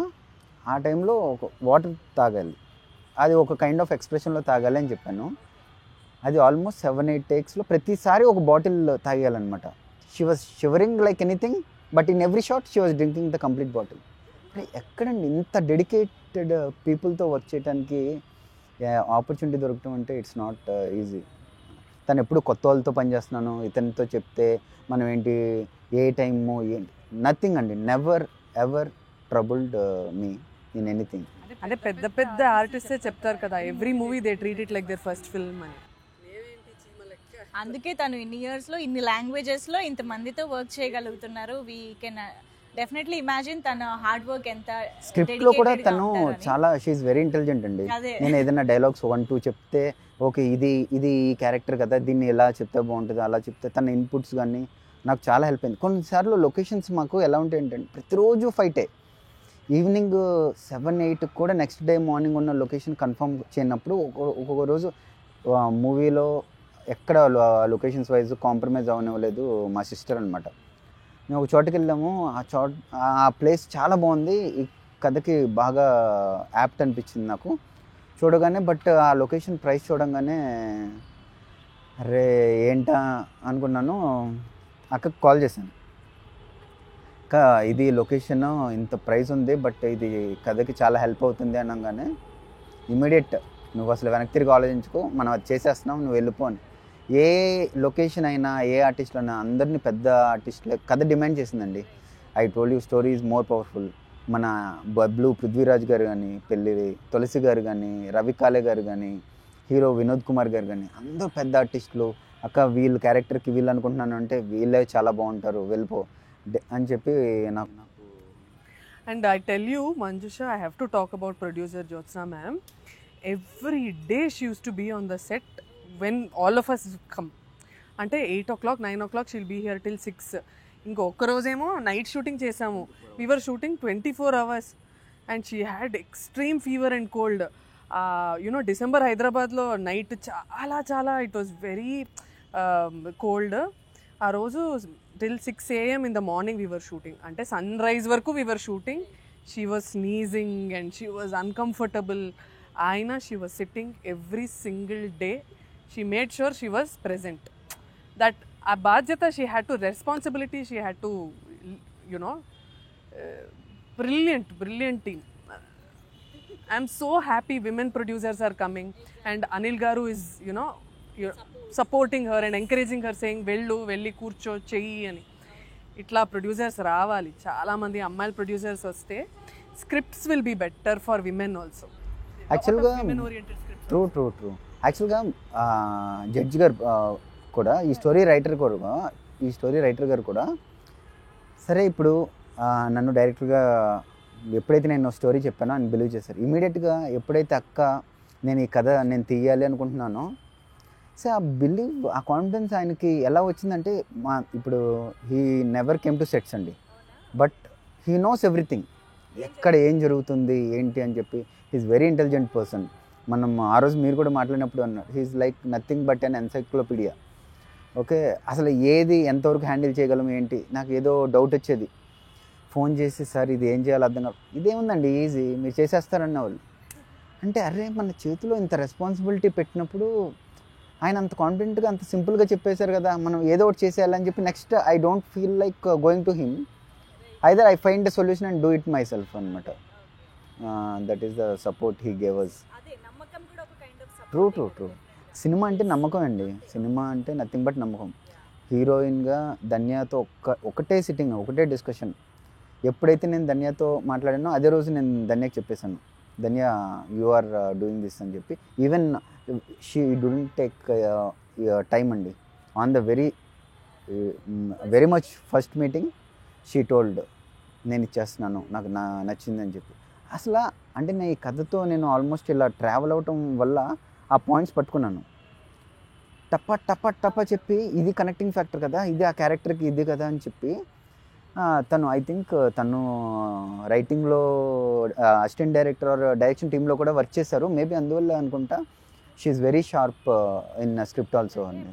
ఆ టైంలో ఒక వాటర్ తాగాలి, అది ఒక కైండ్ ఆఫ్ ఎక్స్ప్రెషన్లో తాగాలి అని చెప్పాను. అది ఆల్మోస్ట్ 7-8 టేక్స్లో ప్రతిసారి ఒక బాటిల్ తాగేయాలన్నమాట. She was shivering like anything, but in every shot she was drinking the complete bottle. ఎక్కడండి ఇంత డెడికేటెడ్ పీపుల్తో వర్క్ చేయడానికి ఆపర్చునిటీ దొరకటం అంటే ఇట్స్ నాట్ ఈజీ. తను ఎప్పుడు కొత్త వాళ్ళతో పనిచేస్తున్నాను, ఇతనితో చెప్తే మనం ఏంటి ఏ టైము ఏంటి నథింగ్ అండి. Never ever troubled me in anything. అంటే పెద్ద ఆర్టిస్టే చెప్తారు కదా, every movie they treat it like their first film అని. అందుకే తను ఇన్ని ఇయర్స్లో ఇన్ని లాంగ్వేజెస్లో ఇంతమందితో వర్క్ చేయగలుగుతున్నారు. వీ కెన్ డెఫినెట్లీ ఇమాజిన్ తన హార్డ్ వర్క్ ఎంత. స్క్రిప్ట్లో కూడా తను చాలా షీఈస్ వెరీ ఇంటెలిజెంట్ అండి. నేను ఏదైనా డైలాగ్స్ 1-2 చెప్తే ఓకే ఇది ఈ క్యారెక్టర్ కదా, దీన్ని ఎలా చెప్తే బాగుంటుంది అలా చెప్తే తన ఇన్పుట్స్ కానీ నాకు చాలా హెల్ప్ అయింది. కొన్నిసార్లు లొకేషన్స్ మాకు ఎలా ఉంటాయి ఏంటంటే ప్రతిరోజు ఫైటే. ఈవినింగ్ 7-8 కూడా నెక్స్ట్ డే మార్నింగ్ ఉన్న లొకేషన్ కన్ఫర్మ్ చేయనప్పుడు ఒక్కొక్క రోజు మూవీలో ఎక్కడ లొకేషన్స్ వైజ్ కాంప్రమైజ్ అవ్వనివ్వలేదు మా సిస్టర్ అనమాట. మేము ఒక చోటుకి వెళ్ళాము, ఆ ప్లేస్ చాలా బాగుంది, ఈ కథకి బాగా యాప్ట్ అనిపించింది నాకు చూడగానే. బట్ ఆ లొకేషన్ ప్రైస్ చూడంగానే అరే ఏంటా అనుకున్నాను. అక్కకి కాల్ చేశాను, అక్క ఇది లొకేషన్ ఇంత ప్రైస్ ఉంది బట్ ఇది కథకి చాలా హెల్ప్ అవుతుంది అనగానే ఇమీడియట్ నువ్వు అసలు వెనక్కి తిరిగి ఆలోచించుకో, మనం అది చేసేస్తున్నాం, నువ్వు వెళ్ళిపో అని. ఏ లొకేషన్ అయినా ఏ ఆర్టిస్టులు అయినా అందరినీ పెద్ద ఆర్టిస్టులే కథ డిమాండ్ చేసిందండి. I told you story is more powerful. మన బబ్లు పృథ్వీరాజ్ గారు కానీ, పెళ్ళి తులసి గారు కానీ, రవి కాలే గారు కానీ, హీరో వినోద్ కుమార్ గారు కానీ అందరూ పెద్ద ఆర్టిస్టులు. అక్క వీళ్ళు క్యారెక్టర్కి వీళ్ళు అనుకుంటున్నాను అంటే వీళ్ళే చాలా బాగుంటారు వెళ్ళిపో అని చెప్పి నాకు. And I tell you Manjusha, I have to talk about producer Jyotsna ma'am. Every day she use to be on the set when all of us come. అంటే 8 o'clock 9 o'clock she'll be here till 6. ఇంకొక రోజేమో night shooting చేసాము. we were shooting 24 hours and she had extreme fever and cold. December హైదరాబాద్లో night చాలా it was very cold. ఆ రోజు till 6 AM in the morning we were shooting. అంటే sun rise వరకు we were shooting. she was sneezing and she was uncomfortable. అయినా she was sitting every single day. She made sure she was present. That a badyata she had to, responsibility she had to, brilliant team. I'm so happy women producers are coming and Anil Garu is, supporting her and encouraging her, saying velli kurcho cheyi ani. Itla producers రావాలి, చాలా మంది అమ్మాయిల producers వస్తే scripts will be better for women also. యాక్చువల్గా true యాక్చువల్గా judge గారు కూడా ఈ స్టోరీ రైటర్ గారు కూడా సరే ఇప్పుడు నన్ను డైరెక్ట్గా ఎప్పుడైతే నేను స్టోరీ చెప్పానో అని బిలీవ్ చేశారు. ఇమీడియట్గా ఎప్పుడైతే అక్క నేను ఈ కథ నేను తీయాలి అనుకుంటున్నానో సో ఆ బిలీవ్ ఆ కాన్ఫిడెన్స్ ఆయనకి ఎలా వచ్చిందంటే ఇప్పుడు he never came to sets అండి, బట్ హీ నోస్ ఎవ్రీథింగ్, ఎక్కడ ఏం జరుగుతుంది ఏంటి అని చెప్పి. He's very intelligent person. మనం ఆ రోజు మీరు కూడా మాట్లాడినప్పుడు అన్నారు he's like nothing but an encyclopedia. Okay, అసలు ఏది ఎంతవరకు హ్యాండిల్ చేయగలం ఏంటి నాకు ఏదో డౌట్ వచ్చేది. ఫోన్ చేసి సార్ ఇది ఏం చేయాలో అర్థం కాదు, ఇదేముందండి ఈజీ మీరు చేసేస్తారన్న వాళ్ళు. అంటే అరే మన చేతిలో ఇంత రెస్పాన్సిబిలిటీ పెట్టినప్పుడు ఆయన అంత కాన్ఫిడెంట్గా అంత సింపుల్గా చెప్పేశారు కదా, మనం ఏదో ఒకటి చేసేయాలని చెప్పి next I don't feel like going to him, either I find the solution and do it myself అనమాట. That is the support he gave us. True cinema అంటే నమ్మకం అండి. సినిమా అంటే నథింగ్ బట్ నమ్మకం. హీరోయిన్గా ధన్యతో ఒకటే సిట్టింగ్, ఒకటే discussion. ఎప్పుడైతే నేను ధన్యతో మాట్లాడానో అదే రోజు నేను ధన్యకి చెప్పేశాను, Dhanya you are doing this అని చెప్పి. Even she don't take time అండి. On the very much first meeting she told నేను ఇచ్చేస్తున్నాను, నాకు నచ్చిందని చెప్పి. అసలు అంటే నేను ఈ కథతో నేను ఆల్మోస్ట్ ఇలా ట్రావెల్ అవటం వల్ల ఆ పాయింట్స్ పట్టుకున్నాను. టప్ప చెప్పి ఇది కనెక్టింగ్ ఫ్యాక్టర్ కదా, ఇది ఆ క్యారెక్టర్కి ఇది కదా అని చెప్పి తను ఐ థింక్ తను రైటింగ్లో అసిస్టెంట్ డైరెక్టర్ ఆర్ డైరెక్షన్ టీంలో కూడా వర్క్ చేశారు. మేబీ అందువల్ల అనుకుంటా she's very sharp in script also అండి.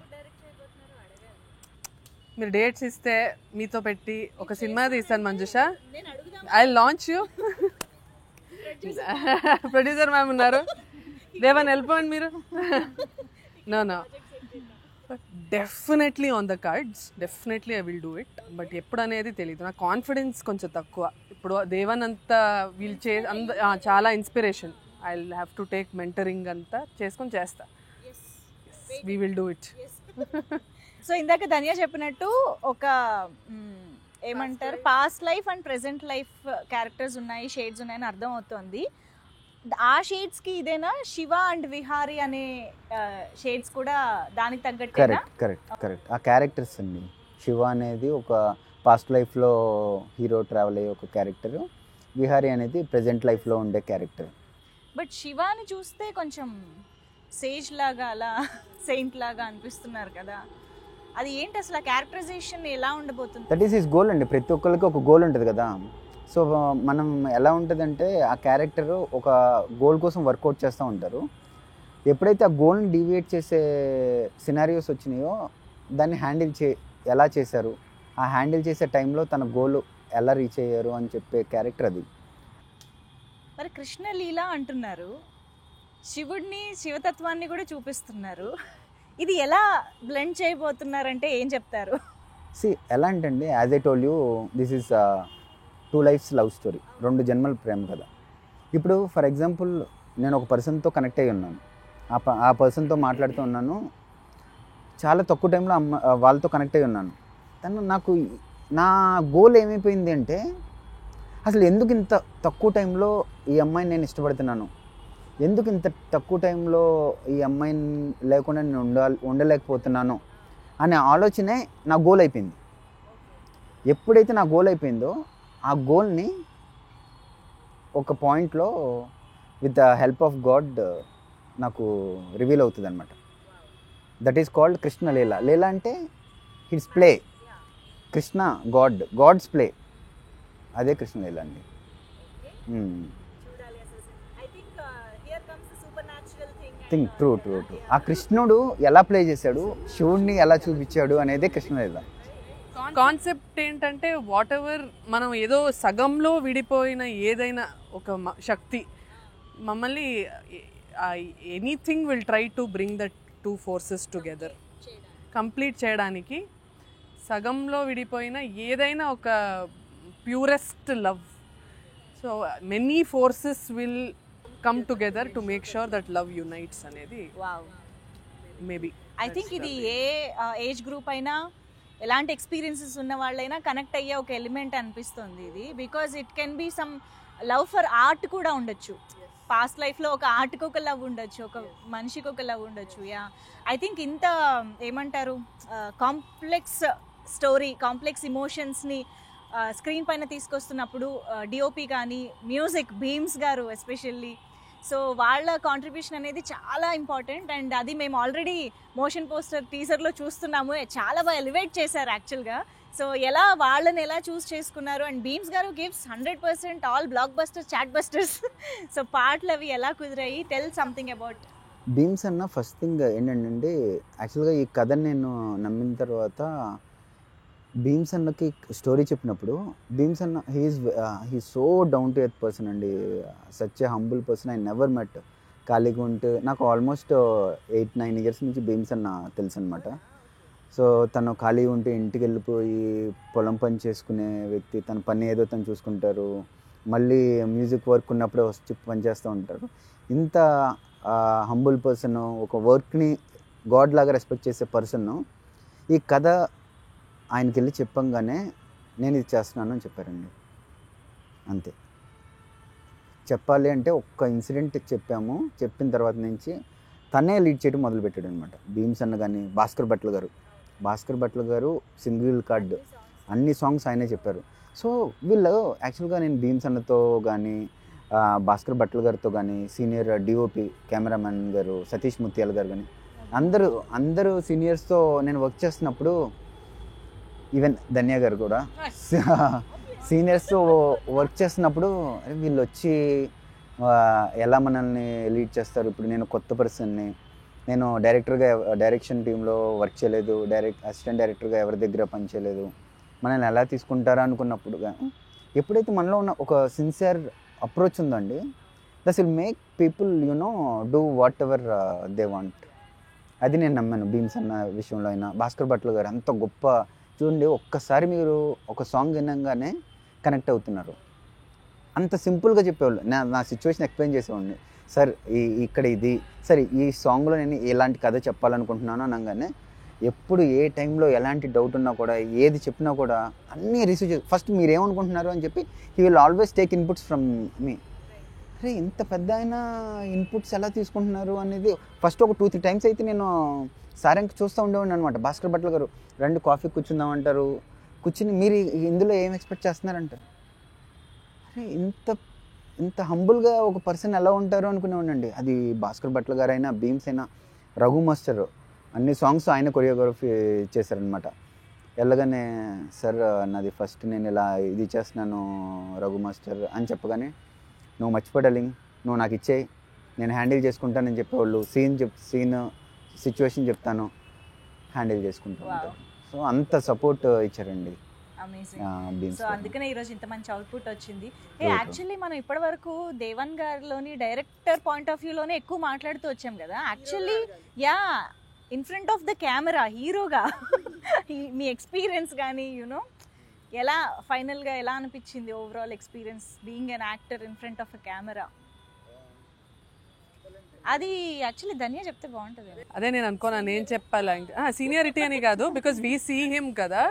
మీరు డేట్స్ ఇస్తే మీతో పెట్టి ఒక సినిమా తీస్తాను Manjusha, I launch you. Producer ma'am ఉన్నారు, దేవన్ వెళ్ళిపోండి మీరు. No definitely on the cards, definitely I will do it. But ఎప్పుడు అనేది తెలియదు, నా కాన్ఫిడెన్స్ కొంచెం తక్కువ. ఇప్పుడు దేవన్ అంతా వీళ్ళు చాలా inspiration. I will have to take mentoring అంతా చేసుకొని చేస్తా. We will do it. So ఇందాక ధన్య చెప్పినట్టు ఒక ఏమంటారు past life and present life characters ఉన్నాయి, షేడ్స్ ఉన్నాయని అర్థం అవుతుంది. ఆ షేడ్స్కి ఇదేనా శివ అండ్ విహారీ అనే షేడ్స్ కూడా దానికి తగ్గట్టేనా? కరెక్ట్. ఆ క్యారెక్టర్స్ అండి. శివ అనేది ఒక పాస్ట్ లైఫ్లో హీరో ట్రావెల్ అయ్యే ఒక క్యారెక్టర్, విహారీ అనేది ప్రెజెంట్ లైఫ్లో ఉండే క్యారెక్టర్. బట్ శివాని చూస్తే కొంచెం సేజ్ లాగా అలా సెయింట్ లాగా అనిపిస్తున్నారు కదా, అది ఏంటి అసలు ఆ క్యారెక్టరైజేషన్ ఎలా ఉండబోతుంది? దట్ ఈస్ హిస్ గోల్ అండి. ప్రతి ఒక్కరికి ఒక గోల్ ఉంటుంది కదా. సో మనం ఎలా ఉంటుందంటే ఆ క్యారెక్టర్ ఒక గోల్ కోసం వర్కౌట్ చేస్తూ ఉంటారు. ఎప్పుడైతే ఆ గోల్ని డీవియేట్ చేసే సినారియోస్ వచ్చినాయో దాన్ని ఎలా చేశారు, ఆ హ్యాండిల్ చేసే టైంలో తన గోల్ ఎలా రీచ్ అయ్యారు అని చెప్పే క్యారెక్టర్ అది. మరి కృష్ణలీల అంటున్నారు, శివుడిని శివతత్వాన్ని కూడా చూపిస్తున్నారు. ఇది ఎలా బ్లెండ్ చేయబోతున్నారంటే ఏం చెప్తారు? ఎలా అంటే అండి, as I told you, this is 2 lives love story, 2 జన్మల ప్రేమ కదా. ఇప్పుడు ఫర్ ఎగ్జాంపుల్ నేను ఒక పర్సన్తో కనెక్ట్ అయ్యి ఉన్నాను, ఆ పర్సన్తో మాట్లాడుతూ ఉన్నాను, చాలా తక్కువ టైంలో వాళ్ళతో కనెక్ట్ అయ్యి ఉన్నాను. నాకు నా గోల్ ఏమైపోయింది అంటే అసలు ఎందుకు ఇంత తక్కువ టైంలో ఈ అమ్మాయిని నేను ఇష్టపడుతున్నాను, ఎందుకు ఇంత తక్కువ టైంలో ఈ అమ్మాయిని లేకుండా నేను ఉండలేకపోతున్నాను అనే ఆలోచనే నా గోల్ అయిపోయింది. ఎప్పుడైతే నా గోల్ అయిపోయిందో ఆ గోల్ని ఒక పాయింట్లో with the help of god నాకు రివీల్ అవుతుంది అనమాట. That is called Krishna Leela. లీల అంటే his play, Krishna god's play, అదే కృష్ణ లీల అండి. ట్రూ. ఆ కృష్ణుడు ఎలా ప్లే చేశాడు, శివుడిని ఎలా చూపించాడు అనేదే కృష్ణ లీల. కాన్సెప్ట్ ఏంటంటే వాట్ ఎవర్ మనం ఏదో సగంలో విడిపోయిన ఏదైనా ఒక శక్తి మమ్మల్ని anything will try to bring that 2 forces together, complete చేయడానికి. సగంలో విడిపోయిన ఏదైనా ఒక purest love. So many forces will come together to make sure that love unites అనేది మేబీ. ఐ థింక్ ఇది ఏ ఏజ్ గ్రూప్ అయినా ఎలాంటి ఎక్స్పీరియన్సెస్ ఉన్న వాళ్ళైనా కనెక్ట్ అయ్యే ఒక ఎలిమెంట్ అనిపిస్తుంది ఇది. Because it can be some love for art కూడా ఉండొచ్చు. పాస్ట్ లైఫ్లో ఒక ఆర్ట్కి ఒక లవ్ ఉండొచ్చు, ఒక మనిషికి ఒక లవ్ ఉండొచ్చు. ఐ థింక్ ఇంత ఏమంటారు కాంప్లెక్స్ స్టోరీ, కాంప్లెక్స్ ఇమోషన్స్ని స్క్రీన్ పైన తీసుకొస్తున్నప్పుడు డిఓపి కానీ మ్యూజిక్ భీమ్స్ గారు ఎస్పెషల్లీ, సో వాళ్ళ కాంట్రిబ్యూషన్ అనేది చాలా ఇంపార్టెంట్. అండ్ అది మేము ఆల్రెడీ మోషన్ పోస్టర్ టీజర్లో చూస్తున్నాము, చాలా బాగా ఎలివేట్ చేశారు యాక్చువల్గా. సో వాళ్ళని ఎలా చూస్ చేసుకున్నారు? And Bheems garu gives 100% all blockbusters, chartbusters. So పాటలు అవి ఎలా కుదిరాయి? టెల్ సంథింగ్ అబౌట్ భీమ్స్ అన్న. ఫస్ట్ థింగ్ ఏంటంటే యాక్చువల్గా ఈ కథను నేను నమ్మిన తర్వాత భీమ్స్ అన్నకి స్టోరీ చెప్పినప్పుడు, భీమ్స్ అన్న he so down to earth person అండి, such a humble person. I never met. ఖాళీగా ఉంటే నాకు ఆల్మోస్ట్ 8-9 years నుంచి భీమ్స్ అన్న తెలుసు అనమాట. సో తను ఖాళీగా ఉంటే ఇంటికి వెళ్ళిపోయి పొలం పని చేసుకునే వ్యక్తి, తన పని ఏదో తను చూసుకుంటారు, మళ్ళీ మ్యూజిక్ వర్క్ ఉన్నప్పుడే వచ్చి పని చేస్తూ ఉంటారు. ఇంత హంబుల్ పర్సన్, ఒక వర్క్ని గాడ్ లాగా రెస్పెక్ట్ చేసే పర్సన్ ఈ కథ ఆయనకి వెళ్ళి చెప్పంగానే నేను ఇది చేస్తున్నాను అని చెప్పారండి. అంతే. చెప్పాలి అంటే ఒక్క ఇన్సిడెంట్ చెప్పాము, చెప్పిన తర్వాత నుంచి తనే లీడ్ చేయడం మొదలుపెట్టాడు అనమాట. భీమ్స్ అన్న కానీ భాస్కర్ భట్ల గారు సింగిల్ కార్డ్ అన్ని సాంగ్స్ ఆయనే చెప్పారు. సో వీళ్ళు యాక్చువల్గా నేను భీమ్స్ అన్నతో కానీ భాస్కర్ భట్ల గారితో కానీ సీనియర్ డిఓపి కెమెరామెన్ గారు సతీష్ ముత్యాల గారు కానీ అందరూ సీనియర్స్తో నేను వర్క్ చేస్తున్నప్పుడు, ఈవెన్ ధన్య గారు కూడా సీనియర్స్తో వర్క్ చేస్తున్నప్పుడు వీళ్ళు వచ్చి ఎలా మనల్ని లీడ్ చేస్తారు. ఇప్పుడు నేను కొత్త పర్సన్ని, నేను డైరెక్షన్ టీంలో వర్క్ చేయలేదు, అసిస్టెంట్ డైరెక్టర్గా ఎవరి దగ్గర పనిచేయలేదు, మనల్ని ఎలా తీసుకుంటారా అనుకున్నప్పుడు ఎప్పుడైతే మనలో ఉన్న ఒక సిన్సియర్ అప్రోచ్ ఉందండి, that will make people do what ever they want. అది నేను నమ్మాను. భీమ్స్ అన్న విషయంలో అయినా భాస్కర్ భట్ల గారు అంత గొప్ప. చూడండి, ఒక్కసారి మీరు ఒక సాంగ్ వినగానే కనెక్ట్ అవుతున్నారు. అంత సింపుల్గా చెప్పేవాళ్ళు. నా సిచ్యువేషన్ ఎక్స్ప్లెయిన్ చేసేవాడిని. సార్ ఇక్కడ ఇది, సరే ఈ సాంగ్లో నేను ఎలాంటి కథ చెప్పాలనుకుంటున్నాను అనగానే ఎప్పుడు ఏ టైంలో ఎలాంటి డౌట్ ఉన్నా కూడా ఏది చెప్పినా కూడా అన్నీ రిసీవ్ చేసి ఫస్ట్ మీరు ఏమనుకుంటున్నారు అని చెప్పి he will always take inputs from మీ. అరే ఇంత పెద్ద ఆయన ఇన్పుట్స్ ఎలా తీసుకుంటున్నారు అనేది ఫస్ట్ ఒక 2-3 టైమ్స్ అయితే నేను సారంకి చూస్తూ ఉండేవాడిని అనమాట. భాస్కర్ భట్ల గారు రండి కాఫీ కూర్చుందామంటారు, కూర్చుని మీరు ఇందులో ఏం ఎక్స్పెక్ట్ చేస్తున్నారంటారు. అరే ఇంత హంబుల్గా ఒక పర్సన్ ఎలా ఉంటారు అనుకునేవాడినండి. అది భాస్కర్ భట్ల గారు అయినా భీమ్స్ అయినా రఘు మాస్టర్ అన్ని సాంగ్స్ ఆయన కొరియోగ్రఫీ చేశారనమాట. వెళ్ళగానే సార్ నాది ఫస్ట్ నేను ఇలా ఇది చేస్తున్నాను రఘు మాస్టర్ అని చెప్పగానే, నువ్వు మర్చిపోడాలింగ్, నువ్వు నాకు ఇచ్చేయి, నేను హ్యాండిల్ చేసుకుంటానని చెప్పేవాళ్ళు. సీన్ సిచ్యువేషన్ చెప్తాను, హ్యాండిల్ చేసుకుంటూ ఉంటాను. సో అంత సపోర్ట్ ఇచ్చారండి. సో అందుకనే ఈరోజు ఇంత మంచి అవుట్పుట్ వచ్చింది. యాక్చువల్లీ మనం ఇప్పటి వరకు దేవన్ గారిలోని డైరెక్టర్ పాయింట్ ఆఫ్ వ్యూలోనే ఎక్కువ మాట్లాడుతూ వచ్చాం కదా. Actually in front of the camera హీరోగా మీ ఎక్స్పీరియన్స్ కానీ ఎలా ఫైనల్గా ఎలా అనిపించింది overall experience being an actor in front of a camera? అది యాక్చువల్లీ ధన్య చెప్తే బాగుంటుంది. అదే నేను అనుకోనా, నేను చెప్పాలా సీనియారిటీ అని కాదు, బికాస్ వీ సీ హిమ్ కదా.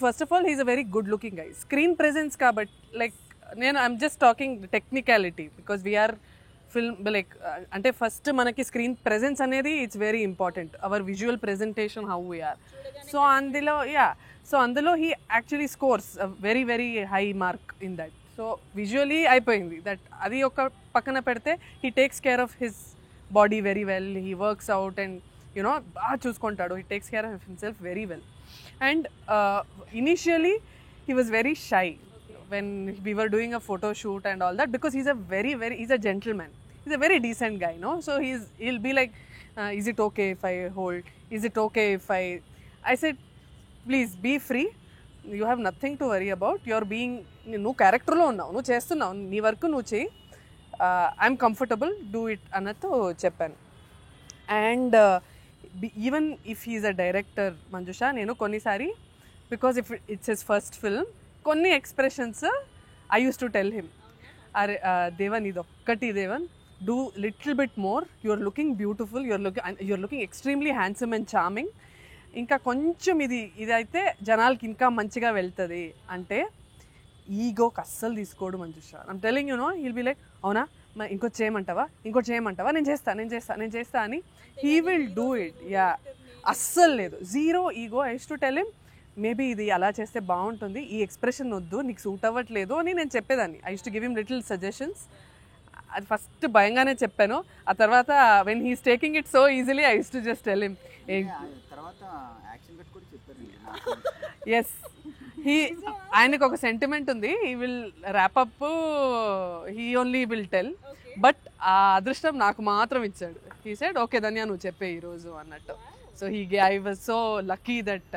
First of all he's a very good looking guy. Screen presence కాబట్టి like I'm just talking technicality because we're film like అంటే ఫస్ట్ మనకి స్క్రీన్ ప్రెజెన్స్ అనేది it's very important, our visual presentation how we're. So అందులో he actually scores very very high mark in that. So visually అయిపోయింది that. అది ఒక పక్కన పెడితే he takes care of his body very well, he works out and బాగా చూసుకుంటాడు. He takes care of himself very well. And initially he was very shy when we were doing a photo shoot and all that, because he's a gentleman, he's a very decent guy, so he'll be like is it okay if I hold, is it okay if I said please be free, you have nothing to worry about, you're being nu character lo unnavu, nu chestunnaavu, nee work nu chey, I'm comfortable, do it anatho cheppanu. And even if he is a director, Manjusha, nenu konnisari, because if it's his first film, konni expressions I used to tell him, Devan idokkati Devan, do little bit more, you are looking beautiful, you are looking extremely handsome and charming, inka koncham idi aithe janalki inka manchiga veltadi ante ego అస్సలు తీసుకోడు Manjusha. I'm telling he'll be like అవునా ఇంకోటి చేయమంటావా నేను చేస్తా అని he will do it. అస్సలు లేదు, zero ego. I use to tell him maybe ఇది అలా చేస్తే బాగుంటుంది, ఈ ఎక్స్ప్రెషన్ వద్దు, నీకు సూట్ అవ్వట్లేదు అని నేను చెప్పేదాన్ని. I use to give him little suggestions. అది ఫస్ట్ భయంగానే చెప్పాను. ఆ తర్వాత when he's taking it so easily I use to just tell him yes. ఆయనకు ఒక సెంటిమెంట్ ఉంది, he will wrap up, he only will tell, but ఆ అదృష్టం నాకు మాత్రం ఇచ్చాడు. హీ సెడ్ ఓకే ధన్య నువ్వు చెప్పే ఈరోజు అన్నట్టు. So I was so lucky that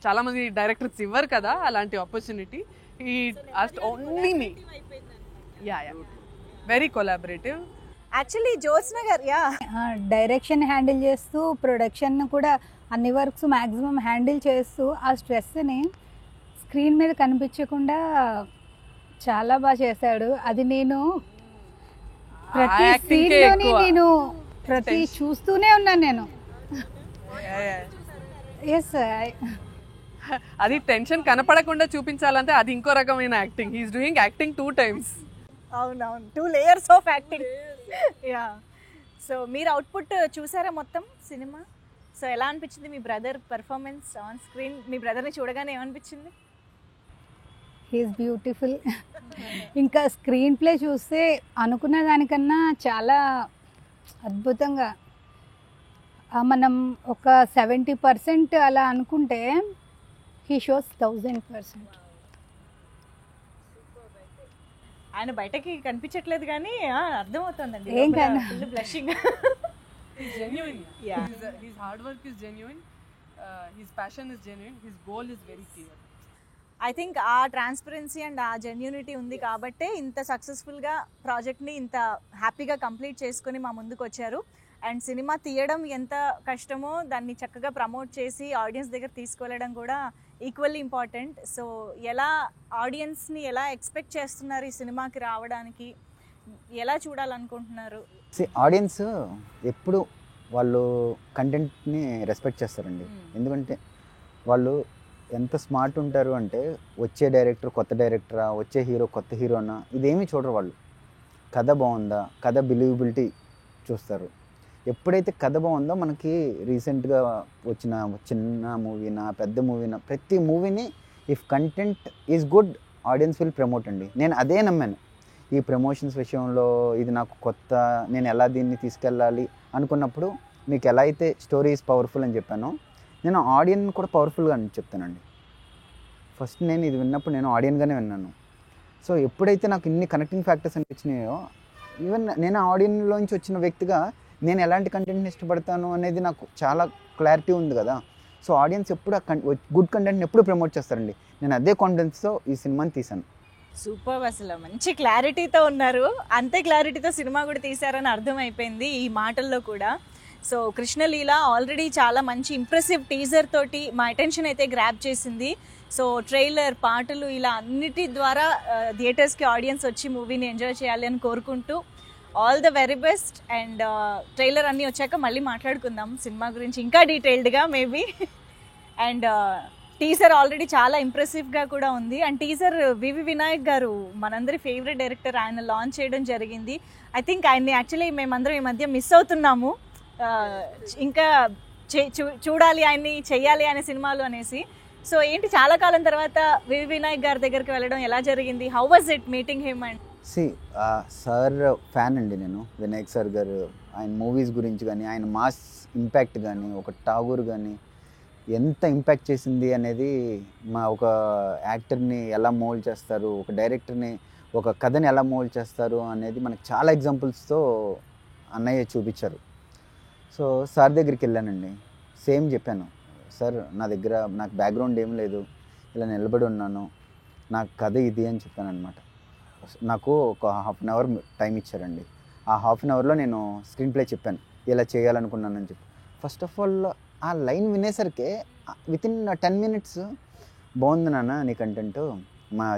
చాలా మంది డైరెక్టర్స్ ఇవ్వరు కదా అలాంటి opportunity. He asked only me. Very collaborative. Actually Jyotsna గారు డైరెక్షన్ హ్యాండిల్ చేస్తూ ప్రొడక్షన్ కూడా అన్ని వర్క్స్ మ్యాక్సిమం హ్యాండిల్ చేస్తూ ఆ స్ట్రెస్ని స్క్రీన్ మీద కనిపించకుండా చాలా బాగా చేశాడు. అది నేను ప్రతి సీన్లోని ప్రతి చూస్తూనే ఉన్నాను. నేను ఎస్ అది టెన్షన్ కనపడకుండా చూపించాలంటే అది ఇంకో రకమైన acting. He's doing acting 2 times. అవునవును, 2 layers of acting. Yeah, so మీరు అవుట్పుట్ చూసారా మొత్తం సినిమా? సో ఎలా అనిపించింది మీ బ్రదర్ పర్ఫార్మెన్స్ ఆన్ స్క్రీన్? మీ బ్రదర్ని చూడగానే ఏమనిపించింది? He's beautiful. ఇంకా స్క్రీన్ ప్లే చూస్తే అనుకున్న దానికన్నా చాలా అద్భుతంగా, మనం ఒక 70% అలా అనుకుంటే హీ షోస్ 1000%. ఆయన బయటకి కనిపించట్లేదు కానీ అర్థమవుతుందండి, ఏం కాదు. Full blushing. He's genuine. Yeah. His hard work is genuine. His passion is genuine. His goal is very clear. I think ఆ ట్రాన్స్పరెన్సీ అండ్ ఆ జెన్యూనిటీ ఉంది కాబట్టే ఇంత సక్సెస్ఫుల్గా ప్రాజెక్ట్ని ఇంత హ్యాపీగా కంప్లీట్ చేసుకొని మా ముందుకు వచ్చారు. అండ్ సినిమా తీయడం ఎంత కష్టమో దాన్ని చక్కగా ప్రమోట్ చేసి ఆడియన్స్ దగ్గర తీసుకెళ్ళడం కూడా ఈక్వల్లీ ఇంపార్టెంట్. సో ఎలా ఆడియన్స్ని ఎలా ఎక్స్పెక్ట్ చేస్తున్నారు ఈ సినిమాకి రావడానికి, ఎలా చూడాలనుకుంటున్నారు? ఆడియన్స్ ఎప్పుడు వాళ్ళు కంటెంట్ని రెస్పెక్ట్ చేస్తారండి. ఎందుకంటే వాళ్ళు ఎంత స్మార్ట్ ఉంటారు అంటే, వచ్చే డైరెక్టర్ కొత్త డైరెక్టరా, వచ్చే హీరో కొత్త హీరోనా, ఇదేమీ చూడరు వాళ్ళు. కథ బాగుందా, కథ బిలీవబిలిటీ చూస్తారు. ఎప్పుడైతే కథ బాగుందో, మనకి రీసెంట్గా వచ్చిన చిన్న మూవీనా పెద్ద మూవీనా, ప్రతి మూవీని if content is good audience will promote అండి. నేను అదే నమ్మాను. ఈ ప్రమోషన్స్ విషయంలో ఇది నాకు కొత్త, నేను ఎలా దీన్ని తీసుకెళ్ళాలి అనుకున్నప్పుడు, మీకు ఎలా అయితే స్టోరీ ఈజ్ పవర్ఫుల్ అని చెప్పానో, నేను ఆడియన్ కూడా పవర్ఫుల్గా అని చెప్తానండి. ఫస్ట్ నేను ఇది విన్నప్పుడు నేను ఆడియన్గానే విన్నాను. సో ఎప్పుడైతే నాకు ఇన్ని కనెక్టింగ్ ఫ్యాక్టర్స్ అనిపించినాయో, ఈవెన్ నేను ఆడియన్లోంచి వచ్చిన వ్యక్తిగా నేను ఎలాంటి కంటెంట్ని ఇష్టపడతాను అనేది నాకు చాలా క్లారిటీ ఉంది కదా. సో ఆడియన్స్ ఎప్పుడు గుడ్ కంటెంట్ని ఎప్పుడు ప్రమోట్ చేస్తారండి. నేను అదే కాన్ఫిడెన్స్తో ఈ సినిమాని తీశాను. సూపర్, అసలు మంచి క్లారిటీతో ఉన్నారు. అంతే క్లారిటీతో సినిమా కూడా తీశారని అర్థమైపోయింది ఈ మాటల్లో కూడా. సో కృష్ణలీల ఆల్రెడీ చాలా మంచి ఇంప్రెసివ్ టీజర్ తోటి మా అటెన్షన్ అయితే గ్రాప్ చేసింది. సో ట్రైలర్, పాటలు ఇలా అన్నిటి ద్వారా థియేటర్స్కి ఆడియన్స్ వచ్చి మూవీని ఎంజాయ్ చేయాలి అని కోరుకుంటూ all the very best. And trailer అన్నీ వచ్చాక మళ్ళీ మాట్లాడుకుందాం సినిమా గురించి ఇంకా డీటెయిల్డ్గా మేబీ. అండ్ టీజర్ ఆల్రెడీ చాలా ఇంప్రెసివ్గా కూడా ఉంది. అండ్ టీజర్ వివి వినాయక్ గారు, మనందరి ఫేవరెట్ డైరెక్టర్, ఆయన లాంచ్ చేయడం జరిగింది. ఐ థింక్ ఆయన్ని యాక్చువల్లీ మేమందరం ఈ మధ్య మిస్ అవుతున్నాము, ఇంకా చూడాలి ఆయన్ని, చెయ్యాలి అనే సినిమాలు అనేసి. సో ఏంటి, చాలా కాలం తర్వాత వివి వినాయక్ గారి దగ్గరికి వెళ్ళడం ఎలా జరిగింది? How was it meeting him? And sir fan అండి నేను, వినాయక్ సార్ గారు. ఆయన మూవీస్ గురించి కానీ, ఆయన మాస్ ఇంపాక్ట్ కానీ, ఒక ఠాగూర్ కానీ ఎంత ఇంపాక్ట్ చేసింది అనేది, మా ఒక యాక్టర్ని ఎలా మోల్డ్ చేస్తారు, ఒక డైరెక్టర్ని, ఒక కథని ఎలా మోల్డ్ చేస్తారు అనేది మనకు చాలా ఎగ్జాంపుల్స్తో అన్నయ్య చూపించారు. సో సార్ దగ్గరికి వెళ్ళానండి, సేమ్ చెప్పాను, సార్ నాకు బ్యాక్గ్రౌండ్ ఏం లేదు, ఇలా నిలబడి ఉన్నాను, నాకు కథ ఇది అని చెప్పాను అనమాట. నాకు ఒక 1/2 hour టైం ఇచ్చారండి. ఆ 1/2 hourలో నేను స్క్రీన్ ప్లే చెప్పాను, ఇలా చేయాలనుకున్నానని చెప్పి. ఫస్ట్ ఆఫ్ ఆల్ ఆ లైన్ వినేసరికి వితిన్ 10 minutes బాగుంది నాన్న నీ కంటెంట్,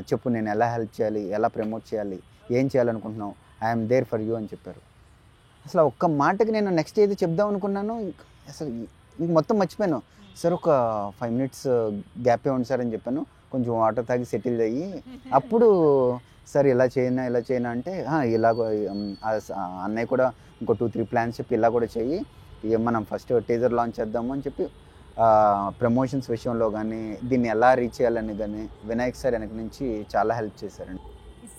చెప్పు నేను ఎలా హెల్ప్ చేయాలి, ఎలా ప్రమోట్ చేయాలి, ఏం చేయాలనుకుంటున్నావు, ఐఎమ్ దేర్ ఫర్ యూ అని చెప్పారు. అసలు ఒక్క మాటకి నేను నెక్స్ట్ ఏది చెప్దాం అనుకున్నాను, అసలు ఇంక మొత్తం మర్చిపోయాను. సార్ ఒక 5 minutes గ్యాప్ ఇవ్వండి సార్ అని చెప్పాను. కొంచెం వాటర్ తాగి సెటిల్ అయ్యి అప్పుడు సార్ ఇలా చేయనా అంటే, ఇలా అన్నయ్య కూడా ఇంకో 2-3 plans చెప్పి ఇలా కూడా చెయ్యి, మనం ఫస్ట్ టీజర్ లాంచ్ చేద్దాము అని చెప్పి ప్రమోషన్స్ విషయంలో కానీ, దీన్ని ఎలా రీచ్ చేయాలని కానీ వినాయక్ సార్ వెనక నుంచి చాలా హెల్ప్ చేశారండి.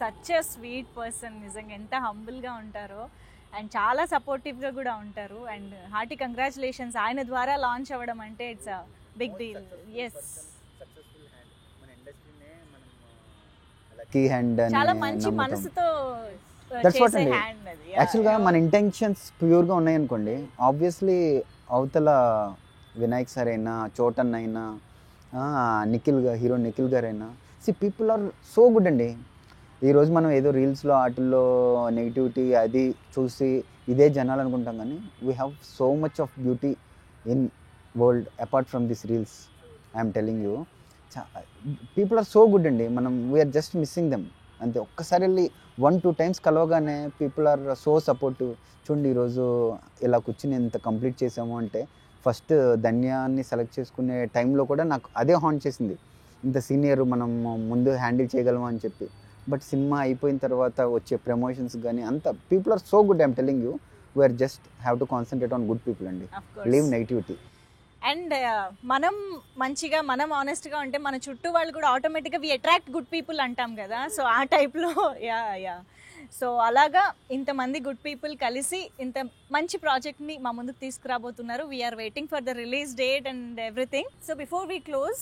సచ్ ఎ స్వీట్ పర్సన్, నిజంగా ఎంత హంబుల్గా ఉంటారో అండ్ చాలా సపోర్టివ్గా కూడా ఉంటారు. అండ్ హార్టీ కంగ్రాచులేషన్స్, ఆయన ద్వారా లాంచ్ అవ్వడం అంటే it's a big deal. Yes, key hand చాలా మంచి మనసుతో చేసే హ్యాండ్ అది. యాక్చువల్గా మన ఇంటెన్షన్స్ ప్యూర్గా ఉన్నాయనుకోండి, ఆబ్వియస్లీ అవతల వినాయక్ సార్ అయినా, చోటన్ అయినా, హీరో నిఖిల్ గారు అయినా, పీపుల్ ఆర్ సో గుడ్ అండి. ఈరోజు మనం ఏదో రీల్స్లో వాటిల్లో నెగిటివిటీ అది చూసి ఇదే జనాలు అనుకుంటాం, కానీ we have so much of beauty in world apart from this reels. I'm telling you, people are so good అండి. మనం వీఆర్ జస్ట్ మిస్సింగ్ దెమ్ అంతే. ఒక్కసారి వెళ్ళి 1-2 times కలవగానే పీపుల్ ఆర్ సో సపోర్టివ్. చూడండి ఈరోజు ఇలా కూర్చుని ఎంత కంప్లీట్ చేసాము అంటే ఫస్ట్ ధన్యాన్ని సెలెక్ట్ చేసుకునే టైంలో కూడా నాకు అదే హాంట్ చేసింది, ఇంత సీనియర్ మనం ముందు హ్యాండిల్ చేయగలమా అని చెప్పి. బట్ సినిమా అయిపోయిన తర్వాత వచ్చే ప్రమోషన్స్ కానీ అంత people are so good. I'm telling you, we're just have to concentrate on good people అండి, లీవ్ నెగిటివిటీ. అండ్ మనం మంచిగా మనం ఆనెస్ట్గా ఉంటే మన చుట్టూ వాళ్ళు కూడా ఆటోమేటిక్గా వి అట్రాక్ట్ గుడ్ పీపుల్ అంటాం కదా, సో ఆ టైప్లో యా సో అలాగా ఇంతమంది గుడ్ పీపుల్ కలిసి ఇంత మంచి ప్రాజెక్ట్ని మా ముందుకు తీసుకురాబోతున్నారు. We're waiting for the release date and everything. So before we close,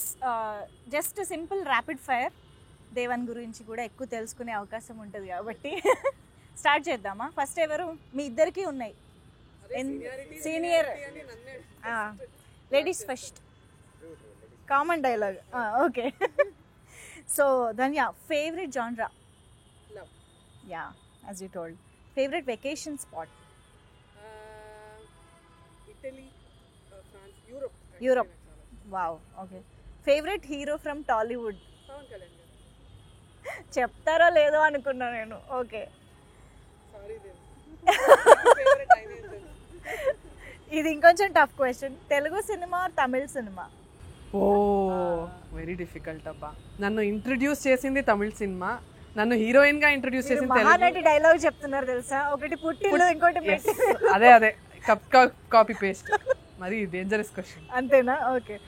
just simple rapid fire, Devan గురించి కూడా ఎక్కువ తెలుసుకునే అవకాశం ఉంటుంది కాబట్టి స్టార్ట్ చేద్దామా? ఫస్ట్ ఎవరు? మీ ఇద్దరికి ఉన్నాయి senior, ladies first, common dialogue. Okay, so Dhanya, favourite genre? Yeah, as you told. Favorite vacation spot? Italy, France, Europe. Europe. Wow, okay. Favorite hero from Tollywood? Pawan Kalyan. చెప్తారో లేదో అనుకున్నా నేను. Okay, Sorry then. Favorite Chinese. ఇది ఇంకొంచెం tough question. Telugu cinema, తమిళ cinema? ఓ very difficult అబ్బా. నన్ను introduce చేసింది తమిళ cinema, నన్ను హీరోయిన్ గా ఇంట్రడ్యూస్ చేసింది తెలుగు. మహానటి డైలాగ్ చెప్తున్నారు తెలుసా, ఒకటి పుట్టిల్లు ఇంకోటి మెట్టి. అదే కాపీ పేస్ట్. మరి డేంజరస్ క్వశ్చన్. అంతేనా? Okay.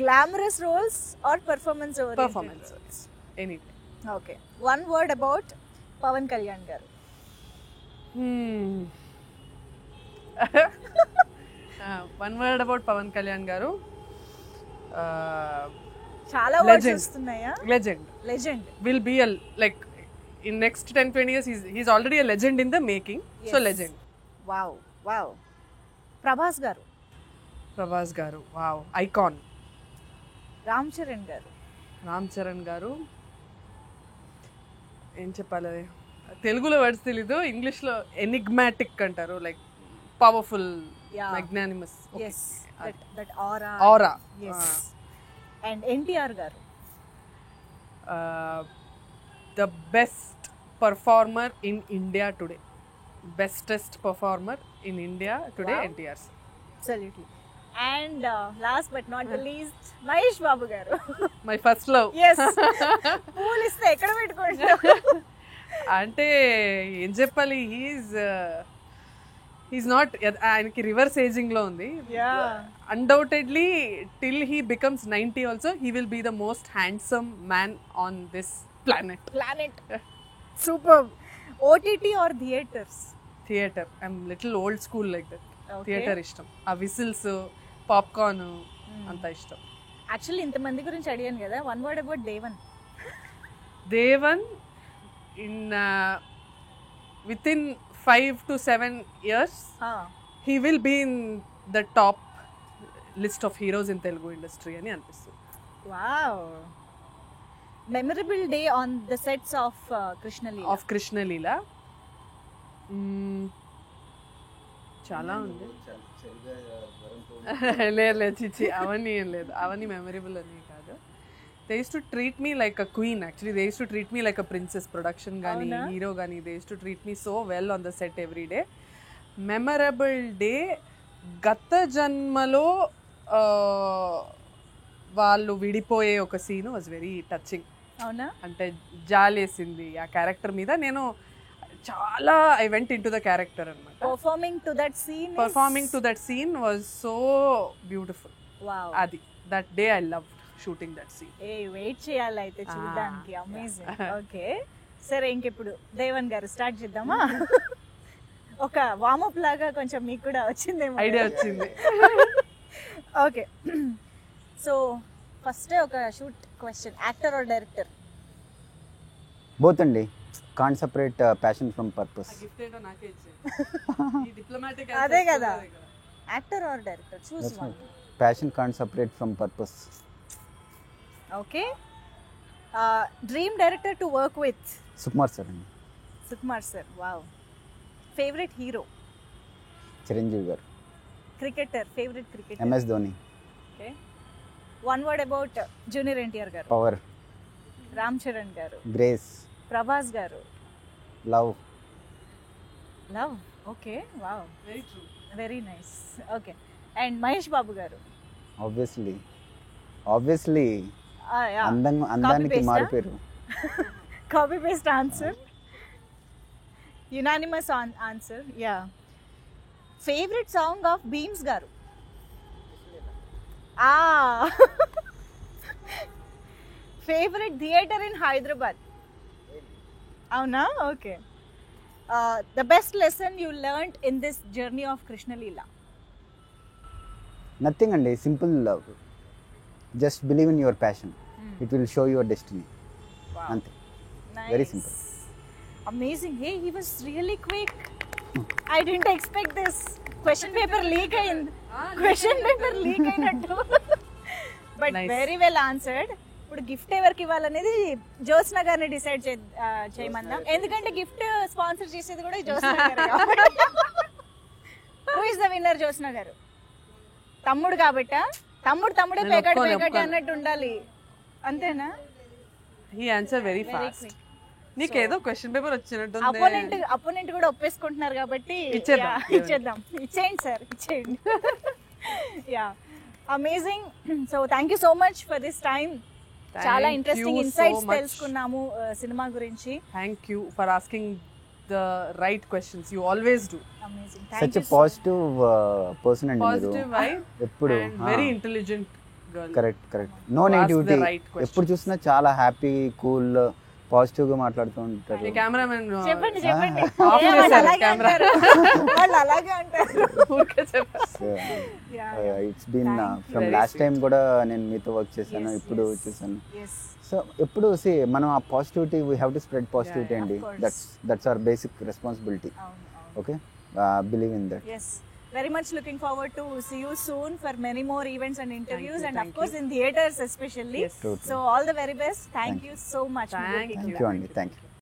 Glamorous roles or performance? Performance any. Okay, one word about Pavan Kalyan garu. One word about Pavan Kalyan garu, చాలా వర్డ్స్ వస్తున్నాయా? Legend. Legend will be a, like in next 10-20 years he's already a legend in the making. Yes. So legend. Wow. Prabhas గారు? ప్రభాస్ గారు, wow, icon. Ram Charan గారు? రామ్ చరణ్ గారు, ఏం చెప్పాలి, తెలుగులో words తెలీదు, ఇంగ్లీష్లో ఎనిగ్మాటిక్ అంటారు, like powerful, magnanimous. Yes, that aura. Yes. And NTR గారు? The best performer in India today. Bestest performer in India today. Wow. NTR. Absolutely. And last but not the least, Mahesh Babu garu? My first love. Yes. పూలు ఇస్తే ఎక్కడ పెట్టుకుంటాం? అంటే ఏం చెప్పాలి, he's not, ఆయనకి reverse ageing లో ఉంది. Undoubtedly till he becomes 90 also he will be the most handsome man on this planet. Super. OTT or theatres? Theatre. I'm little old school like that. Okay. Theatre ఇష్టం. ఆ whistles, popcorn అంత ఇష్టం. Actually ఇంతమంది గురించి అడిగాను కదా, one word about Devan. Devan in within 5 to 7 years he will be in the top list of heroes in Telugu industry అని అనిపిస్తుంది. Wow. Memorable day on the sets of Krishnalila? Of Krishnalila, చాలా ఉంది. లేదు చిచ్చి, అవన్నీ ఏం లేదు, అవన్నీ మెమరబుల్ అని కాదు. They use to treat me like a queen. Actually they use to treat me like a princess. Production కానీ హీరో కానీ they use to treat me so well on the set every day. Memorable day, గత జన్మలో వాళ్ళు విడిపోయే ఒక scene was very touching. అవునా? అంటే జాలేసింది ఆ క్యారెక్టర్ మీద. నేను చాలా I went in to the character అనమాట. Performing to that scene was so beautiful. Wow. అది that day I loved shooting that scene. Wait చేయాలి అయితే చూడడానికి. అమేజింగ్. ఓకే, సరే ఇంకెప్పుడు దేవన్ గారు స్టార్ట్ చేద్దామా? ఒక వార్మప్ లాగా కొంచెం మీకు కూడా వచ్చిందేమో ఐడియా వచ్చింది. ఓకే, సో ఫస్ట్ ఒక shoot question, actor or director? Both అండి. Can't separate passion from purpose. అదే కదా, actor or director, choose one. Passion can't separate from purpose. Okay, dream director to work with? Sukumar sir అండి. Sukumar sir, wow. Favourite hero? Chiranjeevi garu. Cricketer, favourite cricketer? MS Dhoni. Okay, one word about junior NTR garu? Power. Ram Charan garu? Grace. Prabhas garu? Love. Love. Okay, wow, Very true. Very nice. Okay, and Mahesh Babu garu. Obviously Yeah. అందానికి paste, మారిపోయారు. Copy paste answer. Unanimous answer. Yeah. Favorite song of Beams garu? Favorite theater in Hyderabad? Avuna? Okay. The best lesson you learnt in this journey of Krishna Leela? Nothing అండి, simple love. Just believe in your passion, it will show your destiny. అంతే, very simple. Amazing. Hey, he was really quick. I didn't expect this. Question paper leak అయింది. Question paper leak అయినట్టు. But Nice. very well answered. ఇప్పుడు gift ఎవరికి ఇవ్వాలనేది జ్యోత్స్న గారిని decide చేయమందాం, ఎందుకంటే gift sponsor చేసేది కూడా జ్యోత్స్న గారు. Who is the winner? Jyotsna గారు. తమ్ముడు కాబట్ట తమ్ముడే నేను పేకాటి ఒప్పుకోను. అన్నట్టు ఉండాలి, అంతేనా? He answer very Very fast. quick. నీకేదో క్వశ్చన్ పేపర్ వచ్చినట్టుంది. అపోనెంట్ కూడా ఒప్పేసుకుంటున్నారు కాబట్టి ఇచ్చేద్దాం. ఇచ్చేయండి సార్, ఇచ్చేయండి. Yeah, amazing. So thank you so much for this time. చాలా Thank interesting you so insights much. తెలుసుకున్నాము సినిమా గురించి. Thank you for asking the right questions. You always do. Amazing. Such a positive person అండి మీరు. Positive vibe ఎప్పుడు and very intelligent girl. Correct. No negativity. right questions. ఎప్పుడు చూసినా చాలా happy, cool, positive గా మాట్లాడుతూ ఉంటారు. కెమెరామెన్ చెప్పండి. Off వాళ్ళు చేశారు అలాగే camera. అంటారు. వాళ్ళు అలాగే అంటారు. ఊరికే చెప్పారు. It's been Thank from Very last sweet. Time కూడా నేను మీతో వర్క్ చేశాను, Yes, ఇప్పుడు yes. చేశాను. Yes. సో ఎప్పుడు మనం ఆ positivity, we have to spread positivity Yeah, అండి. of course. That's our basic responsibility. Okay, believe in that. Yes. Very much looking forward to see you soon for many more events and interviews, you, and thank of course in theaters especially. Yes. True. So all the very best. Thank you so much. Thank for taking thank the you time. అండి, thank you.